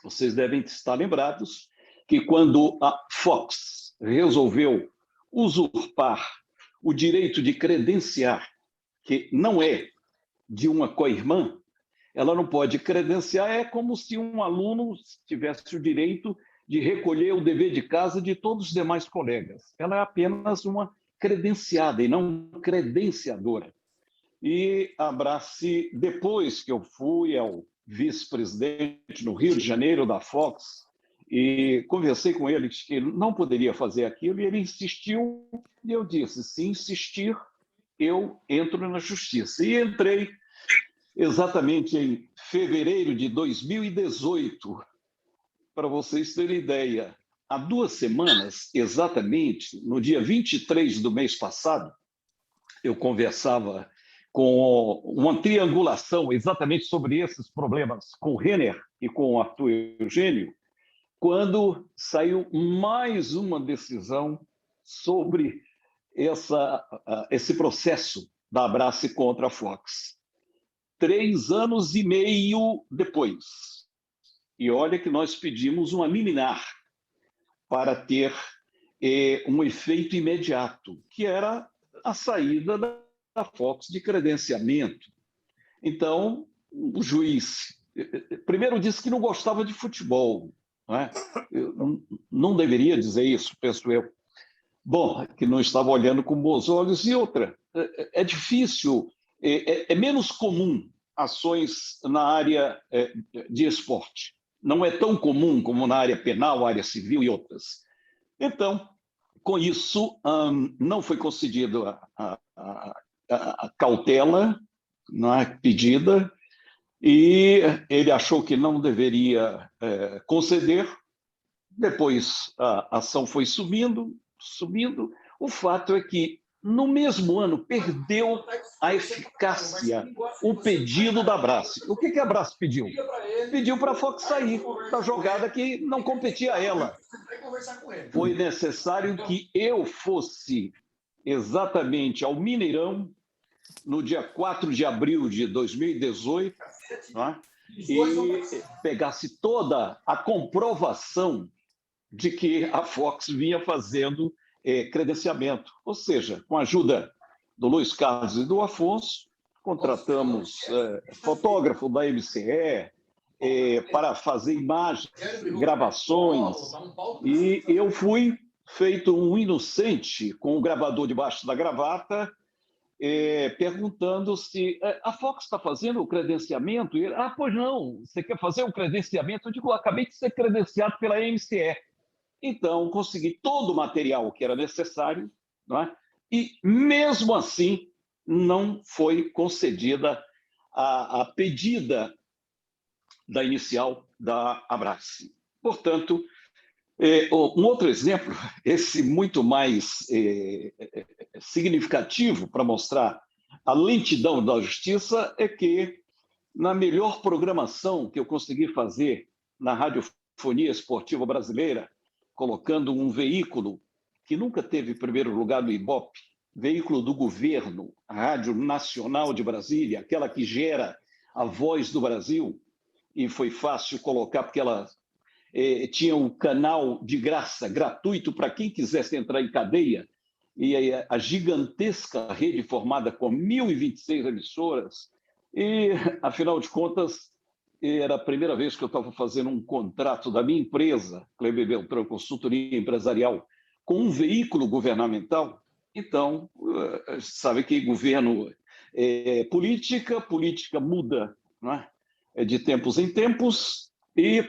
B: Vocês devem estar lembrados que quando a Fox resolveu usurpar o direito de credenciar, que não é de uma co-irmã, ela não pode credenciar, é como se um aluno tivesse o direito de recolher o dever de casa de todos os demais colegas. Ela é apenas uma credenciada e não credenciadora. E a Brassi, depois que eu fui ao vice-presidente no Rio de Janeiro da Fox, e conversei com ele que ele não poderia fazer aquilo, e ele insistiu, e eu disse, se insistir, eu entro na justiça. E entrei exatamente em fevereiro de 2018, para vocês terem ideia. Há 2 semanas, exatamente, no dia 23 do mês passado, eu conversava com uma triangulação exatamente sobre esses problemas com o Renner e com o Arthur Eugênio, quando saiu mais uma decisão sobre esse processo da Abrace contra a Fox. 3 anos e meio depois. E olha que nós pedimos uma liminar para ter um efeito imediato, que era a saída da Fox de credenciamento. Então, o juiz primeiro disse que não gostava de futebol. Não é? Não deveria dizer isso, penso eu. Bom, que não estava olhando com bons olhos. E outra, é difícil, é menos comum ações na área de esporte. Não é tão comum como na área penal, área civil e outras. Então, com isso, não foi concedida a cautela, não é, pedida, e ele achou que não deveria conceder. Depois a ação foi subindo. O fato é que, no mesmo ano, perdeu a eficácia o pedido da Brassi. O que a Brassi pediu? Pediu para a Fox sair da jogada que não competia a ela. Foi necessário que eu fosse exatamente ao Mineirão, no dia 4 de abril de 2018, né, e pegasse toda a comprovação de que a Fox vinha fazendo credenciamento. Ou seja, com a ajuda do Luiz Carlos e do Afonso, contratamos fotógrafo da MCE para fazer imagens, gravações, e eu fui feito um inocente com o gravador debaixo da gravata, perguntando se a Fox está fazendo o credenciamento. E ele, pois não, você quer fazer o credenciamento? Eu digo, acabei de ser credenciado pela MCE. Então, consegui todo o material que era necessário, não é? E, mesmo assim, não foi concedida a pedida da inicial da Abrace. Portanto, um outro exemplo, esse muito mais significativo para mostrar a lentidão da justiça, é que, na melhor programação que eu consegui fazer na radiofonia esportiva brasileira, colocando um veículo que nunca teve primeiro lugar no Ibope, veículo do governo, a Rádio Nacional de Brasília, aquela que gera a voz do Brasil, e foi fácil colocar, porque ela tinha um canal de graça, gratuito, para quem quisesse entrar em cadeia, e a gigantesca rede formada com 1.026 emissoras, e, afinal de contas, era a primeira vez que eu estava fazendo um contrato da minha empresa, Kleber Beltrão Consultoria Empresarial, com um veículo governamental. Então, sabe que governo política muda, não é? De tempos em tempos, e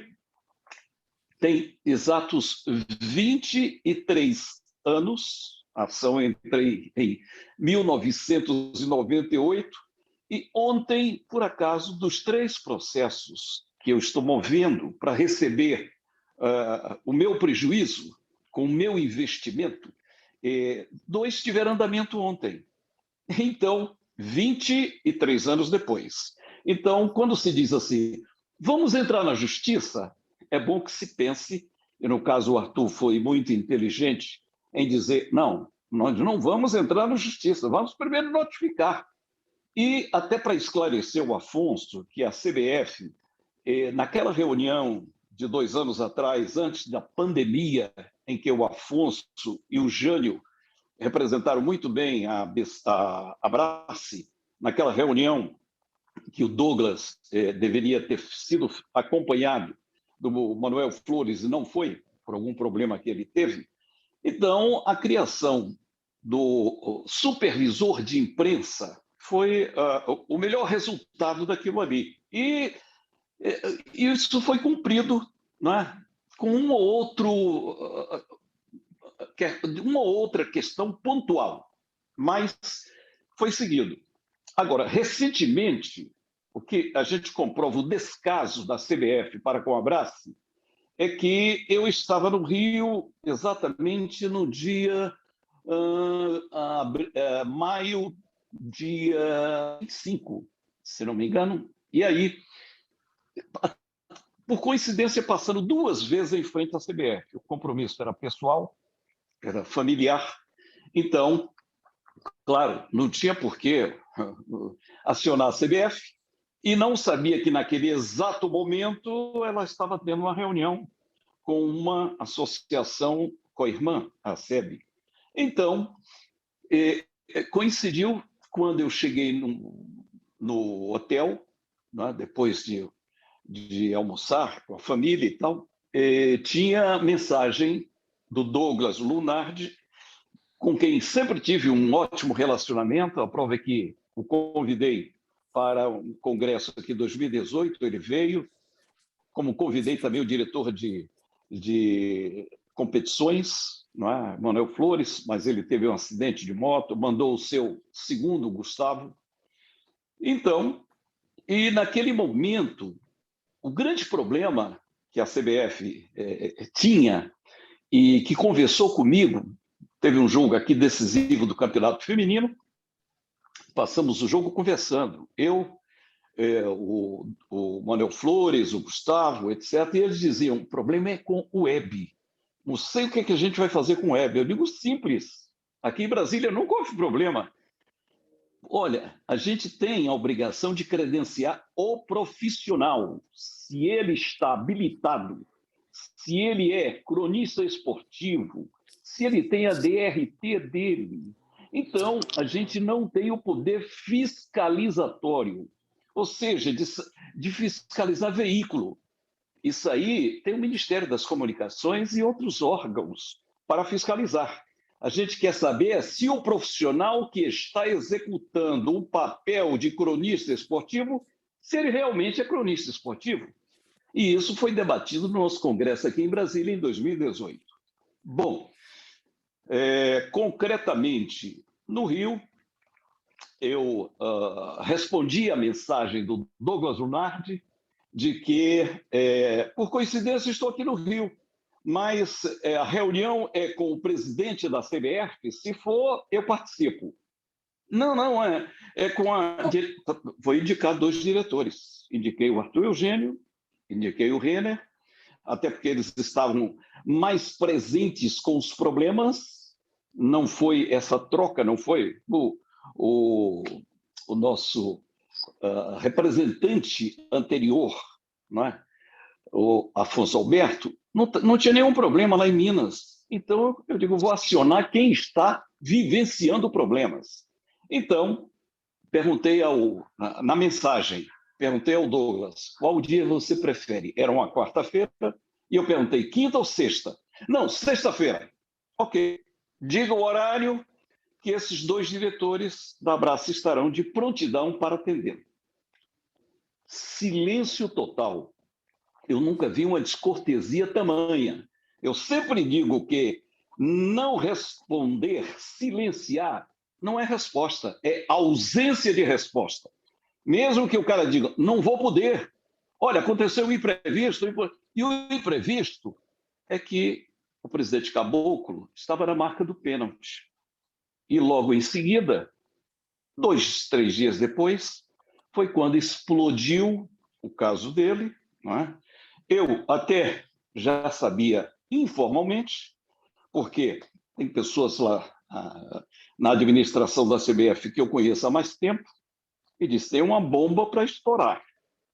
B: tem exatos 23 anos, a ação entrei em 1998, e ontem, por acaso, dos 3 processos que eu estou movendo para receber o meu prejuízo com o meu investimento, 2 tiveram andamento ontem. Então, 23 anos depois. Então, quando se diz assim, vamos entrar na justiça, é bom que se pense, e no caso o Arthur foi muito inteligente em dizer, não, nós não vamos entrar na justiça, vamos primeiro notificar. E até para esclarecer o Afonso, que a CBF, naquela reunião de 2 anos atrás, antes da pandemia, em que o Afonso e o Jânio representaram muito bem a Abrace, naquela reunião que o Douglas deveria ter sido acompanhado do Manuel Flores e não foi, por algum problema que ele teve. Então, a criação do supervisor de imprensa foi o melhor resultado daquilo ali. E isso foi cumprido, né, com uma outra questão pontual, mas foi seguido. Agora, recentemente, o que a gente comprova o descaso da CBF para com a Abrace é que eu estava no Rio exatamente no dia maio, dia 5, se não me engano. E aí, por coincidência, passando 2 vezes em frente à CBF. O compromisso era pessoal, era familiar. Então, claro, não tinha por que acionar a CBF e não sabia que naquele exato momento ela estava tendo uma reunião com uma associação co-irmã, a SEB. Então, coincidiu quando eu cheguei no hotel, né, depois de almoçar com a família e tal, tinha mensagem do Douglas Lunardi, com quem sempre tive um ótimo relacionamento. A prova é que o convidei para um congresso aqui em 2018, ele veio, como convidei também o diretor de competições, não é? Manuel Flores, mas ele teve um acidente de moto, mandou o seu segundo, Gustavo. Então, e naquele momento, o grande problema que a CBF tinha e que conversou comigo, teve um jogo aqui decisivo do Campeonato Feminino, passamos o jogo conversando, eu, o Manuel Flores, o Gustavo, etc., e eles diziam, o problema é com o web. Não sei o que a gente vai fazer com o web. Eu digo, simples, aqui em Brasília nunca houve problema. Olha, a gente tem a obrigação de credenciar o profissional, se ele está habilitado, se ele é cronista esportivo, se ele tem a DRT dele. Então, a gente não tem o poder fiscalizatório, ou seja, de fiscalizar veículo. Isso aí tem o Ministério das Comunicações e outros órgãos para fiscalizar. A gente quer saber se o profissional que está executando o papel de cronista esportivo, se ele realmente é cronista esportivo. E isso foi debatido no nosso congresso aqui em Brasília em 2018. Bom, concretamente, no Rio, eu respondi à mensagem do Douglas Lunardi de que, por coincidência, estou aqui no Rio, mas a reunião é com o presidente da CBF, se for, eu participo. Não, é com a... Foi indicado 2 diretores. Indiquei o Arthur Eugênio, indiquei o Renner, até porque eles estavam mais presentes com os problemas. Não foi essa troca, não foi o nosso representante anterior, não é? O Afonso Alberto, não tinha nenhum problema lá em Minas. Então, eu digo, vou acionar quem está vivenciando problemas. Então, perguntei na mensagem, perguntei ao Douglas, qual dia você prefere? Era uma quarta-feira, e eu perguntei, quinta ou sexta? Não, sexta-feira. Ok, diga o horário que esses 2 diretores da Abrace estarão de prontidão para atender. Silêncio total. Eu nunca vi uma descortesia tamanha. Eu sempre digo que não responder, silenciar, não é resposta, é ausência de resposta. Mesmo que o cara diga, não vou poder. Olha, aconteceu um imprevisto. E o imprevisto é que o presidente Caboclo estava na marca do pênalti. E logo em seguida, 2, 3 dias depois, foi quando explodiu o caso dele, não é? Eu até já sabia informalmente, porque tem pessoas lá na administração da CBF que eu conheço há mais tempo, e disse, tem uma bomba para estourar.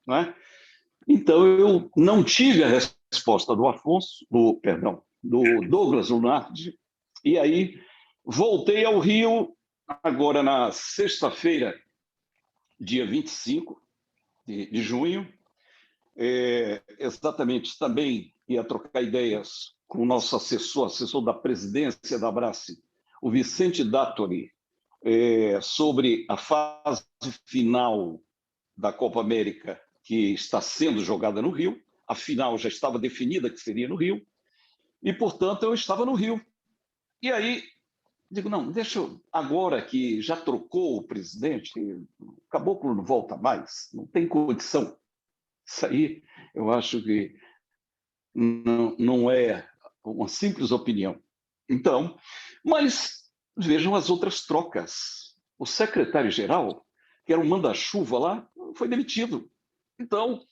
B: Né? Então, eu não tive a resposta do Douglas Lunardi, e aí voltei ao Rio, agora na sexta-feira, dia 25 de junho, exatamente também ia trocar ideias com o nosso assessor da presidência da Abrace, o Vicente Dattori, sobre a fase final da Copa América que está sendo jogada no Rio. A final já estava definida que seria no Rio, e, portanto, eu estava no Rio. E aí, digo, não, deixa eu, agora que já trocou o presidente, o Caboclo não volta mais, não tem condição. Isso aí, eu acho que não é uma simples opinião. Então, mas vejam as outras trocas. O secretário-geral, que era um manda-chuva lá, foi demitido. Então,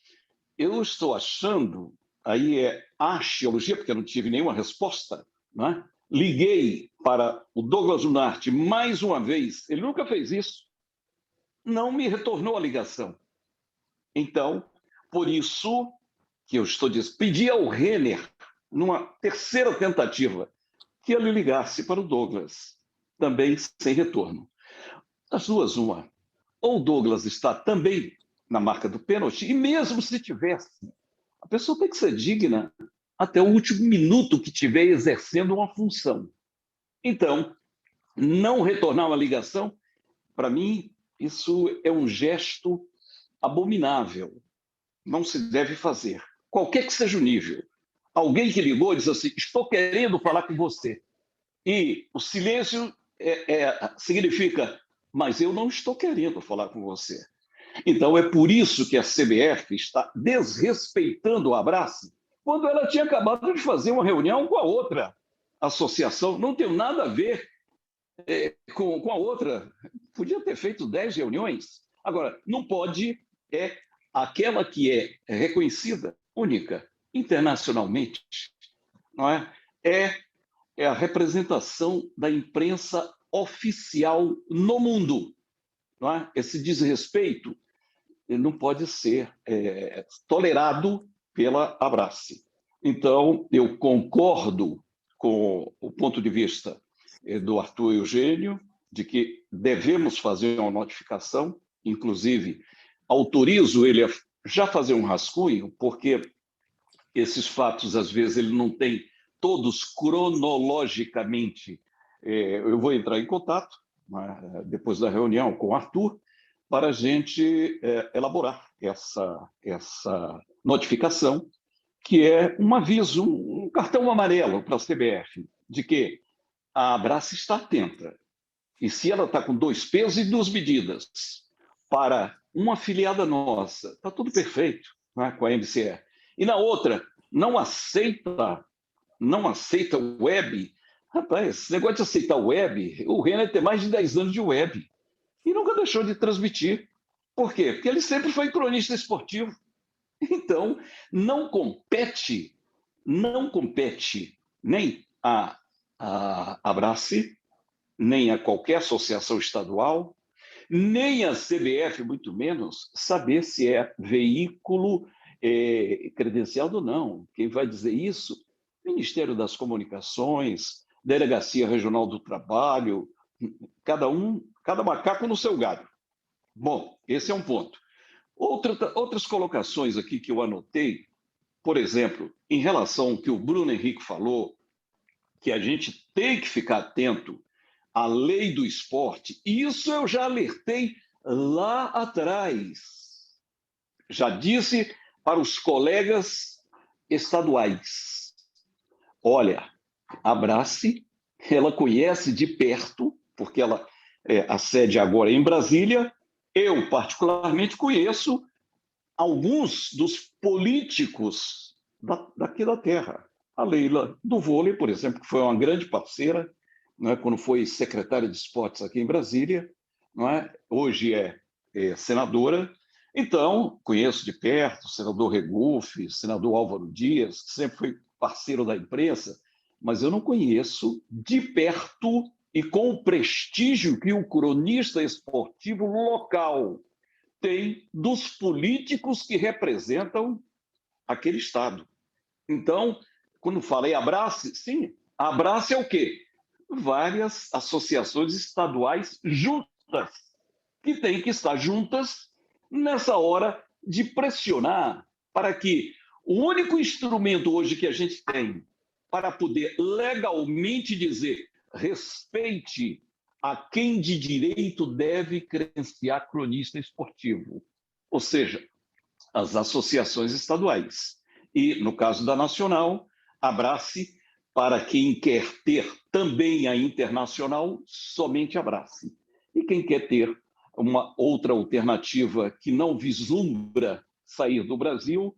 B: eu estou achando, aí é axiologia, porque eu não tive nenhuma resposta, né? Liguei para o Douglas Lunardi mais uma vez, ele nunca fez isso, não me retornou a ligação. Então, por isso que eu estou dizendo, pedi ao Renner, numa terceira tentativa, que ele ligasse para o Douglas, também sem retorno. Das duas, uma. Ou o Douglas está também na marca do pênalti, e mesmo se tivesse, a pessoa tem que ser digna até o último minuto que estiver exercendo uma função. Então, não retornar uma ligação, para mim, isso é um gesto abominável. Não se deve fazer. Qualquer que seja o nível. Alguém que ligou e diz assim, estou querendo falar com você. E o silêncio significa, mas eu não estou querendo falar com você. Então, é por isso que a CBF está desrespeitando o Abrace, quando ela tinha acabado de fazer uma reunião com a outra associação. Não tem nada a ver com a outra. Podia ter feito 10 reuniões. Agora, não pode, aquela que é reconhecida, única, internacionalmente, não é? É a representação da imprensa oficial no mundo. Não é? Esse desrespeito não pode ser tolerado pela Abrace. Então, eu concordo com o ponto de vista do Arthur Eugênio, de que devemos fazer uma notificação, inclusive autorizo ele a já fazer um rascunho, porque esses fatos, às vezes, ele não tem todos cronologicamente. Eu vou entrar em contato, depois da reunião com o Arthur, para a gente elaborar essa notificação, que é um aviso, um cartão amarelo para a CBF, de que a Abrace está atenta. E se ela está com 2 pesos e 2 medidas para uma afiliada nossa, está tudo perfeito, né, com a MCE. E na outra, não aceita web. Rapaz, esse negócio de aceitar web, o Renner tem mais de 10 anos de web e nunca deixou de transmitir. Por quê? Porque ele sempre foi cronista esportivo. Então, não compete nem a Abrace, nem a qualquer associação estadual, nem a CBF, muito menos, saber se é veículo credenciado ou não. Quem vai dizer isso? Ministério das Comunicações, Delegacia Regional do Trabalho, cada macaco no seu galho. Bom, esse é um ponto. Outras colocações aqui que eu anotei, por exemplo, em relação ao que o Bruno Henrique falou, que a gente tem que ficar atento à lei do esporte, e isso eu já alertei lá atrás. Já disse para os colegas estaduais. Olha, a Abrace, ela conhece de perto, porque a sede agora é em Brasília. Eu, particularmente, conheço alguns dos políticos daqui da terra. A Leila do vôlei, por exemplo, que foi uma grande parceira, né, quando foi secretária de esportes aqui em Brasília, não é? Hoje é senadora. Então, conheço de perto o senador Regufe, o senador Álvaro Dias, que sempre foi parceiro da imprensa, mas eu não conheço de perto e com o prestígio que o cronista esportivo local tem dos políticos que representam aquele Estado. Então, quando falei abrace, sim, abrace é o quê? Várias associações estaduais juntas, que têm que estar juntas nessa hora de pressionar para que o único instrumento hoje que a gente tem para poder legalmente dizer respeite a quem de direito deve credenciar cronista esportivo, ou seja, as associações estaduais. E, no caso da nacional, abrace para quem quer ter também a internacional, somente abrace. E quem quer ter uma outra alternativa que não vislumbra sair do Brasil,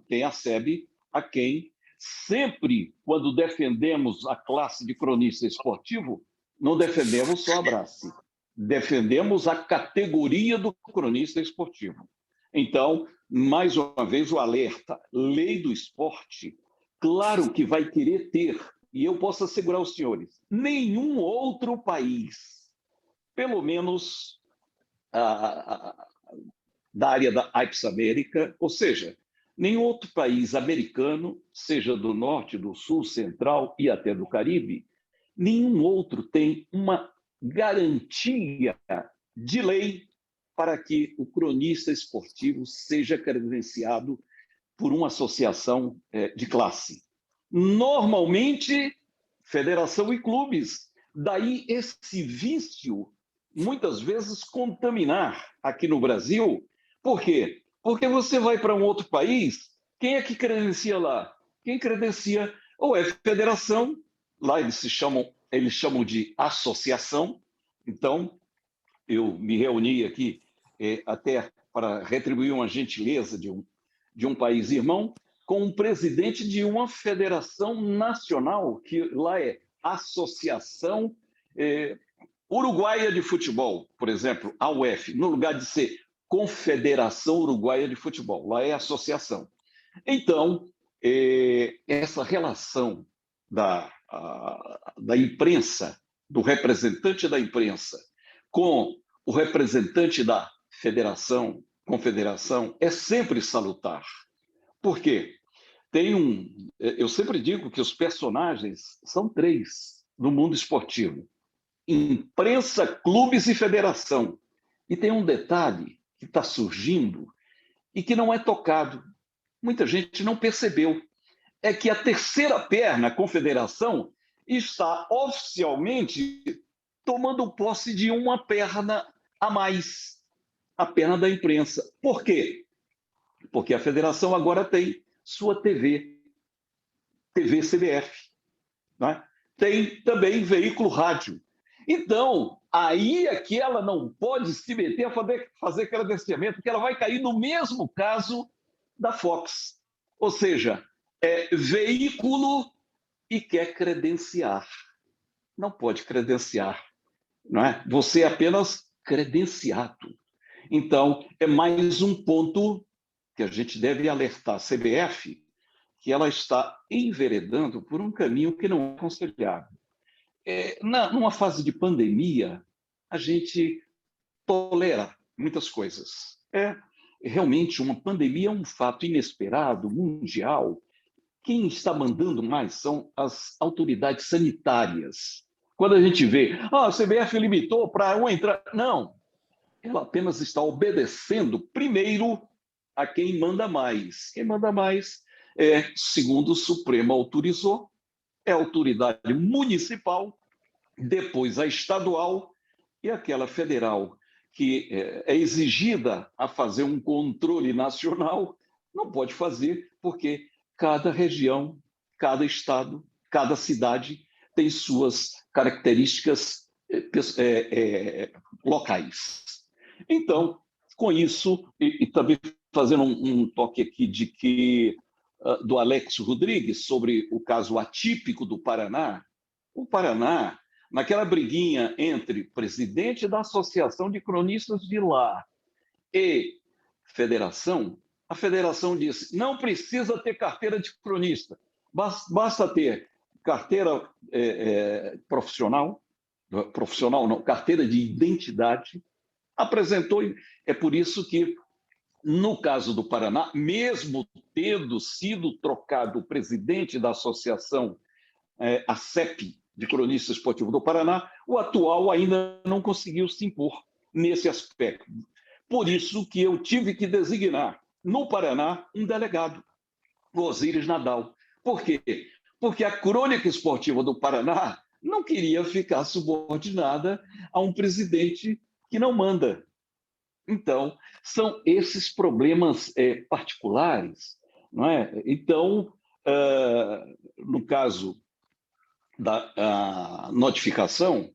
B: tem a SEB, a quem sempre, quando defendemos a classe de cronista esportivo, não defendemos só abrace, defendemos a categoria do cronista esportivo. Então, mais uma vez, o alerta, lei do esporte, claro que vai querer ter, e eu posso assegurar aos senhores, nenhum outro país, pelo menos da área da AIPS América, ou seja, nenhum outro país americano, seja do norte, do sul, central e até do Caribe, nenhum outro tem uma garantia de lei para que o cronista esportivo seja credenciado por uma associação de classe. Normalmente, federação e clubes. Daí esse vício, muitas vezes, contaminar aqui no Brasil. Por quê? Porque você vai para um outro país, quem é que credencia lá? Quem credencia ou é federação, lá eles chamam de associação. Então, eu me reuni aqui até para retribuir uma gentileza de um país irmão, com um presidente de uma federação nacional, que lá é Associação Uruguaia de Futebol, por exemplo, a UF, no lugar de ser Confederação Uruguaia de Futebol, lá é associação. Então, essa relação da imprensa, do representante da imprensa, com o representante da federação, confederação, é sempre salutar. Por quê? Eu sempre digo que os personagens são 3 no mundo esportivo: imprensa, clubes e federação. E tem um detalhe que está surgindo e que não é tocado. Muita gente não percebeu. É que a terceira perna, a confederação, está oficialmente tomando posse de uma perna a mais, a perna da imprensa. Por quê? Porque a federação agora tem sua TV CBF, né? Tem também veículo rádio. Então, aí é que ela não pode se meter a fazer credenciamento, porque ela vai cair no mesmo caso da Fox. Ou seja, é veículo e quer credenciar. Não pode credenciar, não é? Você é apenas credenciado. Então, é mais um ponto que a gente deve alertar a CBF, que ela está enveredando por um caminho que não é aconselhável. Numa fase de pandemia, a gente tolera muitas coisas. Realmente, uma pandemia é um fato inesperado, mundial. Quem está mandando mais são as autoridades sanitárias. Quando a gente vê, a CBF limitou para um entrar... Não, ela apenas está obedecendo, primeiro, a quem manda mais. Quem manda mais segundo o Supremo autorizou, é a autoridade municipal, depois a estadual e aquela federal, que é exigida a fazer um controle nacional, não pode fazer, porque cada região, cada estado, cada cidade tem suas características locais. Então, com isso, e também fazendo um toque aqui de que do Alex Rodrigues sobre o caso atípico do Paraná, o Paraná, naquela briguinha entre presidente da Associação de Cronistas de lá e federação, a federação disse: não precisa ter carteira de cronista, basta ter carteira profissional não, carteira de identidade, apresentou. É por isso que, no caso do Paraná, mesmo tendo sido trocado o presidente da associação, a CEP, de cronista esportivo do Paraná, o atual ainda não conseguiu se impor nesse aspecto. Por isso que eu tive que designar, no Paraná, um delegado, o Osíris Nadal. Por quê? Porque a crônica esportiva do Paraná não queria ficar subordinada a um presidente que não manda. Então, são esses problemas particulares, não é? Então, no caso da notificação,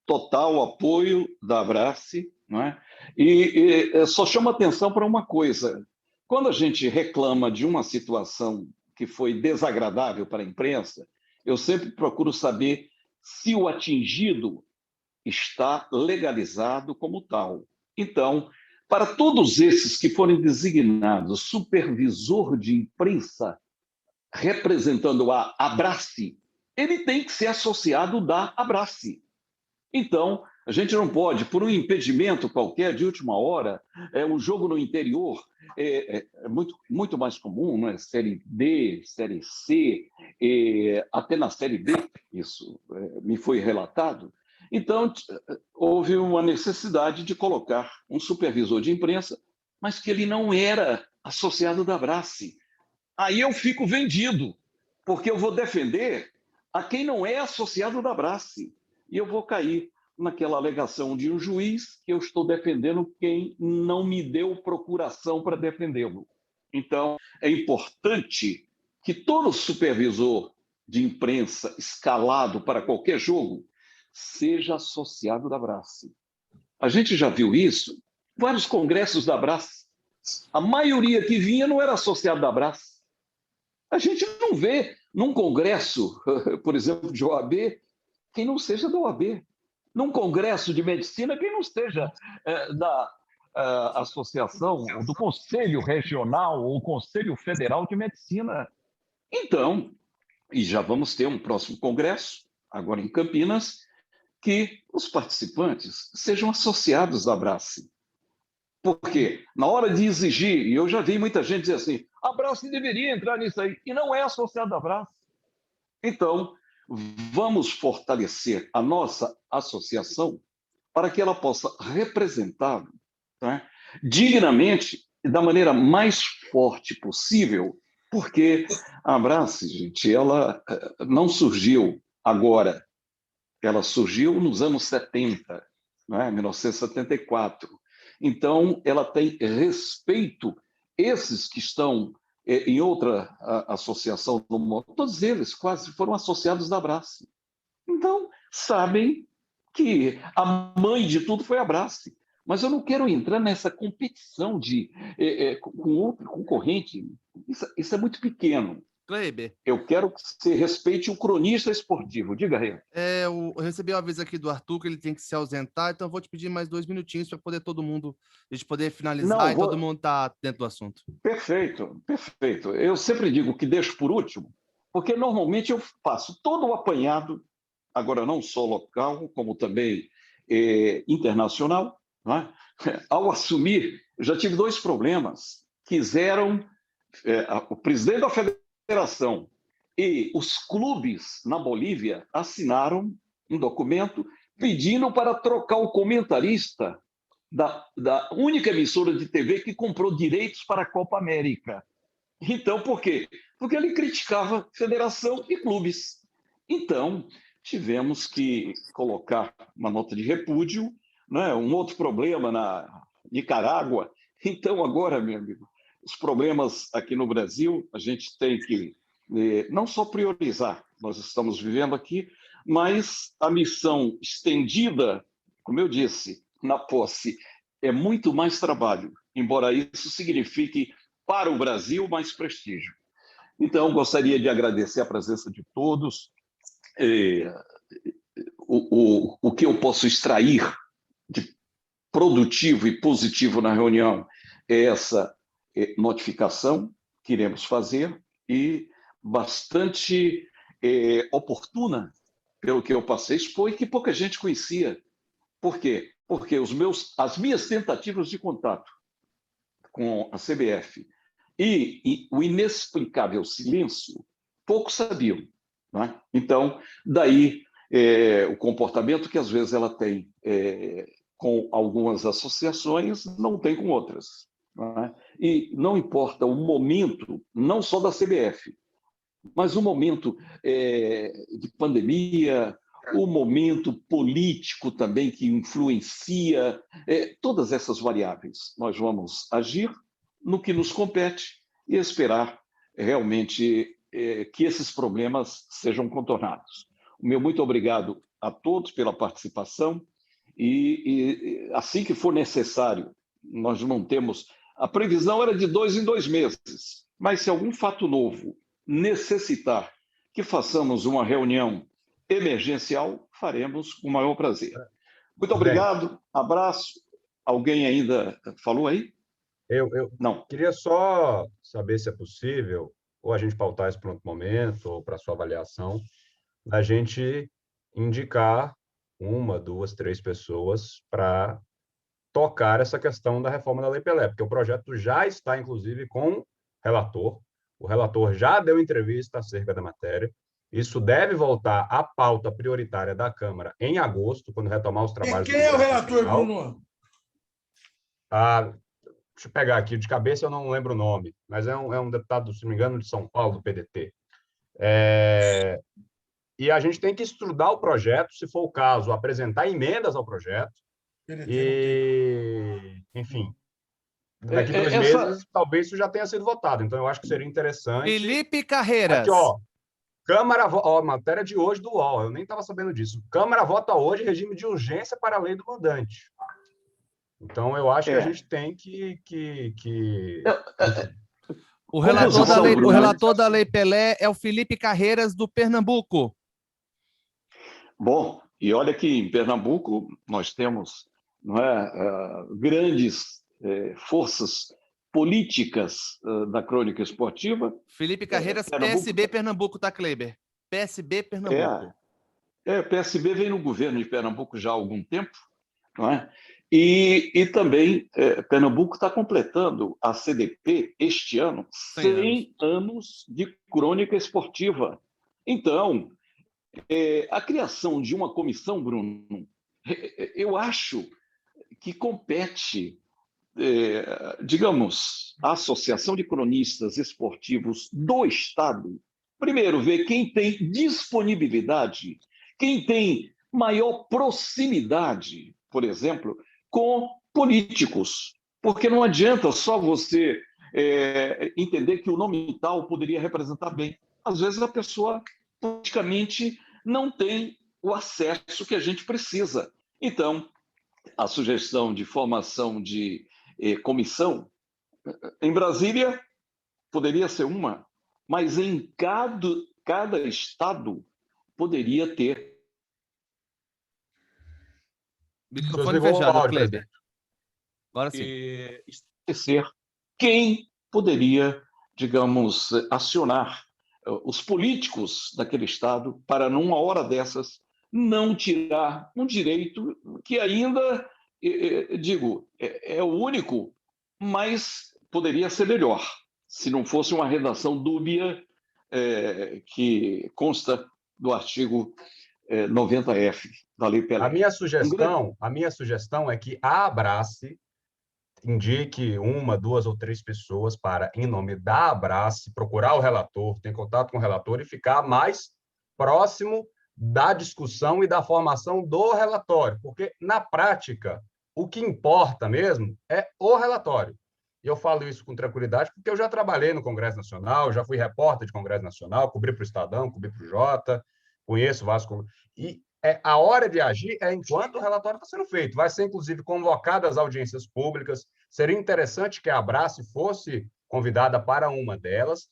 B: total apoio da Abrace, não é? E só chama atenção para uma coisa: quando a gente reclama de uma situação que foi desagradável para a imprensa, eu sempre procuro saber se o atingido está legalizado como tal. Então, para todos esses que forem designados supervisor de imprensa representando a Abrace, ele tem que ser associado da Abrace. Então, a gente não pode, por um impedimento qualquer de última hora, um jogo no interior é muito mais comum, não é? Série D, Série C, até na Série B, isso me foi relatado. Então, houve uma necessidade de colocar um supervisor de imprensa, mas que ele não era associado da Abrace. Aí eu fico vendido, porque eu vou defender a quem não é associado da Abrace. E eu vou cair naquela alegação de um juiz que eu estou defendendo quem não me deu procuração para defendê-lo. Então, é importante que todo supervisor de imprensa escalado para qualquer jogo seja associado da Abrace. A gente já viu isso em vários congressos da Abrace. A maioria que vinha não era associado da Abrace. A gente não vê num congresso, por exemplo, de OAB, quem não seja da OAB. Num congresso de medicina, quem não seja da associação, do Conselho Regional ou Conselho Federal de Medicina. Então, e já vamos ter um próximo congresso, agora em Campinas, que os participantes sejam associados da Abrace. Porque, na hora de exigir, e eu já vi muita gente dizer assim, a Abrace deveria entrar nisso aí, e não é associado da Abrace. Então, vamos fortalecer a nossa associação para que ela possa representar, né, dignamente e da maneira mais forte possível, porque a Abrace, gente, ela não surgiu agora, ela surgiu nos anos 70, né, 1974. Então, ela tem respeito, esses que estão em outra associação no mundo, todos eles quase foram associados da Abrace. Então, sabem que a mãe de tudo foi a Abrace. Mas eu não quero entrar nessa competição com outro concorrente. Isso é muito pequeno.
A: Kleber.
B: Eu quero que você respeite o cronista esportivo. Diga, Rei.
A: Eu recebi um aviso aqui do Arthur que ele tem que se ausentar, então eu vou te pedir mais 2 minutinhos para poder a gente poder finalizar todo mundo estar dentro do assunto.
B: Perfeito, perfeito. Eu sempre digo que deixo por último, porque normalmente eu faço todo o apanhado, agora não só local, como também internacional. Não é? Ao assumir, eu já tive 2 problemas. Quiseram, o presidente da federação e os clubes na Bolívia assinaram um documento pedindo para trocar o comentarista da única emissora de TV que comprou direitos para a Copa América. Então, por quê? Porque ele criticava federação e clubes. Então, tivemos que colocar uma nota de repúdio, né? Um outro problema na Nicarágua. Então, agora, meu amigo, os problemas aqui no Brasil, a gente tem que não só priorizar, nós estamos vivendo aqui, mas a missão estendida, como eu disse, na posse, é muito mais trabalho, embora isso signifique para o Brasil mais prestígio. Então, gostaria de agradecer a presença de todos. O que eu posso extrair de produtivo e positivo na reunião essa notificação que iremos fazer e bastante oportuna, pelo que eu passei, expor que pouca gente conhecia. Por quê? Porque as minhas tentativas de contato com a CBF e o inexplicável silêncio, poucos sabiam. Né? Então, daí o comportamento que às vezes ela tem com algumas associações, não tem com outras. Né? E não importa o momento, não só da CBF, mas o momento de pandemia, o momento político também que influencia, todas essas variáveis. Nós vamos agir no que nos compete e esperar realmente que esses problemas sejam contornados. O meu muito obrigado a todos pela participação e assim que for necessário, nós não temos... A previsão era de 2 em 2 meses, mas se algum fato novo necessitar que façamos uma reunião emergencial, faremos com o maior prazer. Muito obrigado, abraço. Alguém ainda falou aí?
H: Não. Queria só saber se é possível, ou a gente pautar isso para outro momento, ou para sua avaliação, da gente indicar 1, 2, 3 pessoas para tocar essa questão da reforma da Lei Pelé, porque o projeto já está, inclusive, com relator. O relator já deu entrevista acerca da matéria. Isso deve voltar à pauta prioritária da Câmara em agosto, quando retomar os trabalhos.
I: E quem é o relator, Bruno?
H: Deixa eu pegar aqui, de cabeça eu não lembro o nome, mas é um deputado, se não me engano, de São Paulo, do PDT. E a gente tem que estudar o projeto, se for o caso, apresentar emendas ao projeto. E, enfim, daqui 2 meses, talvez isso já tenha sido votado. Então, eu acho que seria interessante...
A: Felipe Carreiras.
H: Aqui, Câmara... matéria de hoje do UOL, eu nem estava sabendo disso. Câmara vota hoje regime de urgência para a lei do mudante. Então, eu acho que a gente tem que...
A: O relator da Lei Pelé é o Felipe Carreiras, do Pernambuco.
B: Bom, e olha que em Pernambuco nós temos grandes forças políticas da crônica esportiva.
A: Felipe Carreiras, PSB Pernambuco, tá, Kleber? PSB Pernambuco.
B: PSB vem no governo de Pernambuco já há algum tempo, não é? E também Pernambuco está completando a CDP este ano 100 anos de crônica esportiva. Então, a criação de uma comissão, Bruno, eu acho que compete, digamos, à Associação de Cronistas Esportivos do Estado, primeiro, ver quem tem disponibilidade, quem tem maior proximidade, por exemplo, com políticos. Porque não adianta só você entender que o nome tal poderia representar bem. Às vezes a pessoa politicamente não tem o acesso que a gente precisa. Então, a sugestão de formação de comissão, em Brasília, poderia ser uma, mas em cada estado poderia ter.
A: Microfone fechado, Kleber.
B: Agora sim. Estabelecer quem poderia, digamos, acionar os políticos daquele estado para, numa hora dessas, não tirar um direito que ainda, digo, é o único, mas poderia ser melhor, se não fosse uma redação dúbia que consta do artigo 90F da Lei Pelé.
H: A minha sugestão é que a Abrace indique 1, 2 ou 3 pessoas para, em nome da Abrace, procurar o relator, ter contato com o relator e ficar mais próximo da discussão e da formação do relatório, porque, na prática, o que importa mesmo é o relatório. E eu falo isso com tranquilidade porque eu já trabalhei no Congresso Nacional, já fui repórter de Congresso Nacional, cobri para o Estadão, cobri para o Jota, conheço Vasco. E a hora de agir é enquanto o relatório está sendo feito. Vai ser, inclusive, convocadas audiências públicas. Seria interessante que a Abrace fosse convidada para uma delas.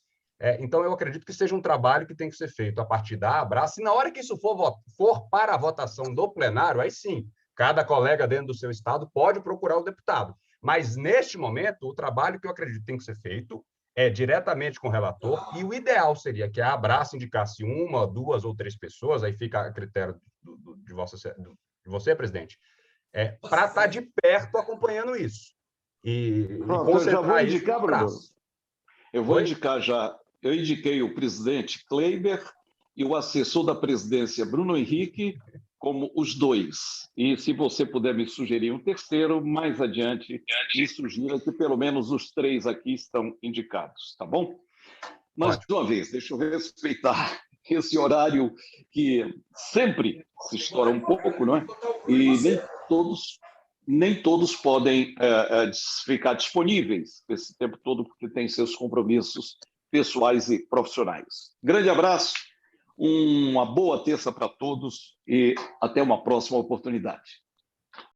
H: Então, eu acredito que seja um trabalho que tem que ser feito a partir da Abrace. E na hora que isso for para a votação do plenário, aí sim, cada colega dentro do seu estado pode procurar o deputado. Mas, neste momento, o trabalho que eu acredito que tem que ser feito é diretamente com o relator, e o ideal seria que a Abrace indicasse 1, 2 ou 3 pessoas, aí fica a critério de você, presidente, para estar de perto acompanhando isso.
B: Pronto, eu já vou indicar, Bruno. Eu vou indicar já. Eu indiquei o presidente Kleiber e o assessor da presidência, Bruno Henrique, como os 2. E se você puder me sugerir um terceiro, mais adiante, me sugira que pelo menos os 3 aqui estão indicados, tá bom? Mais uma vez, deixa eu respeitar esse horário que sempre se estoura um pouco, não é? E nem todos podem ficar disponíveis esse tempo todo, porque têm seus compromissos pessoais e profissionais. Grande abraço, uma boa terça para todos e até uma próxima oportunidade.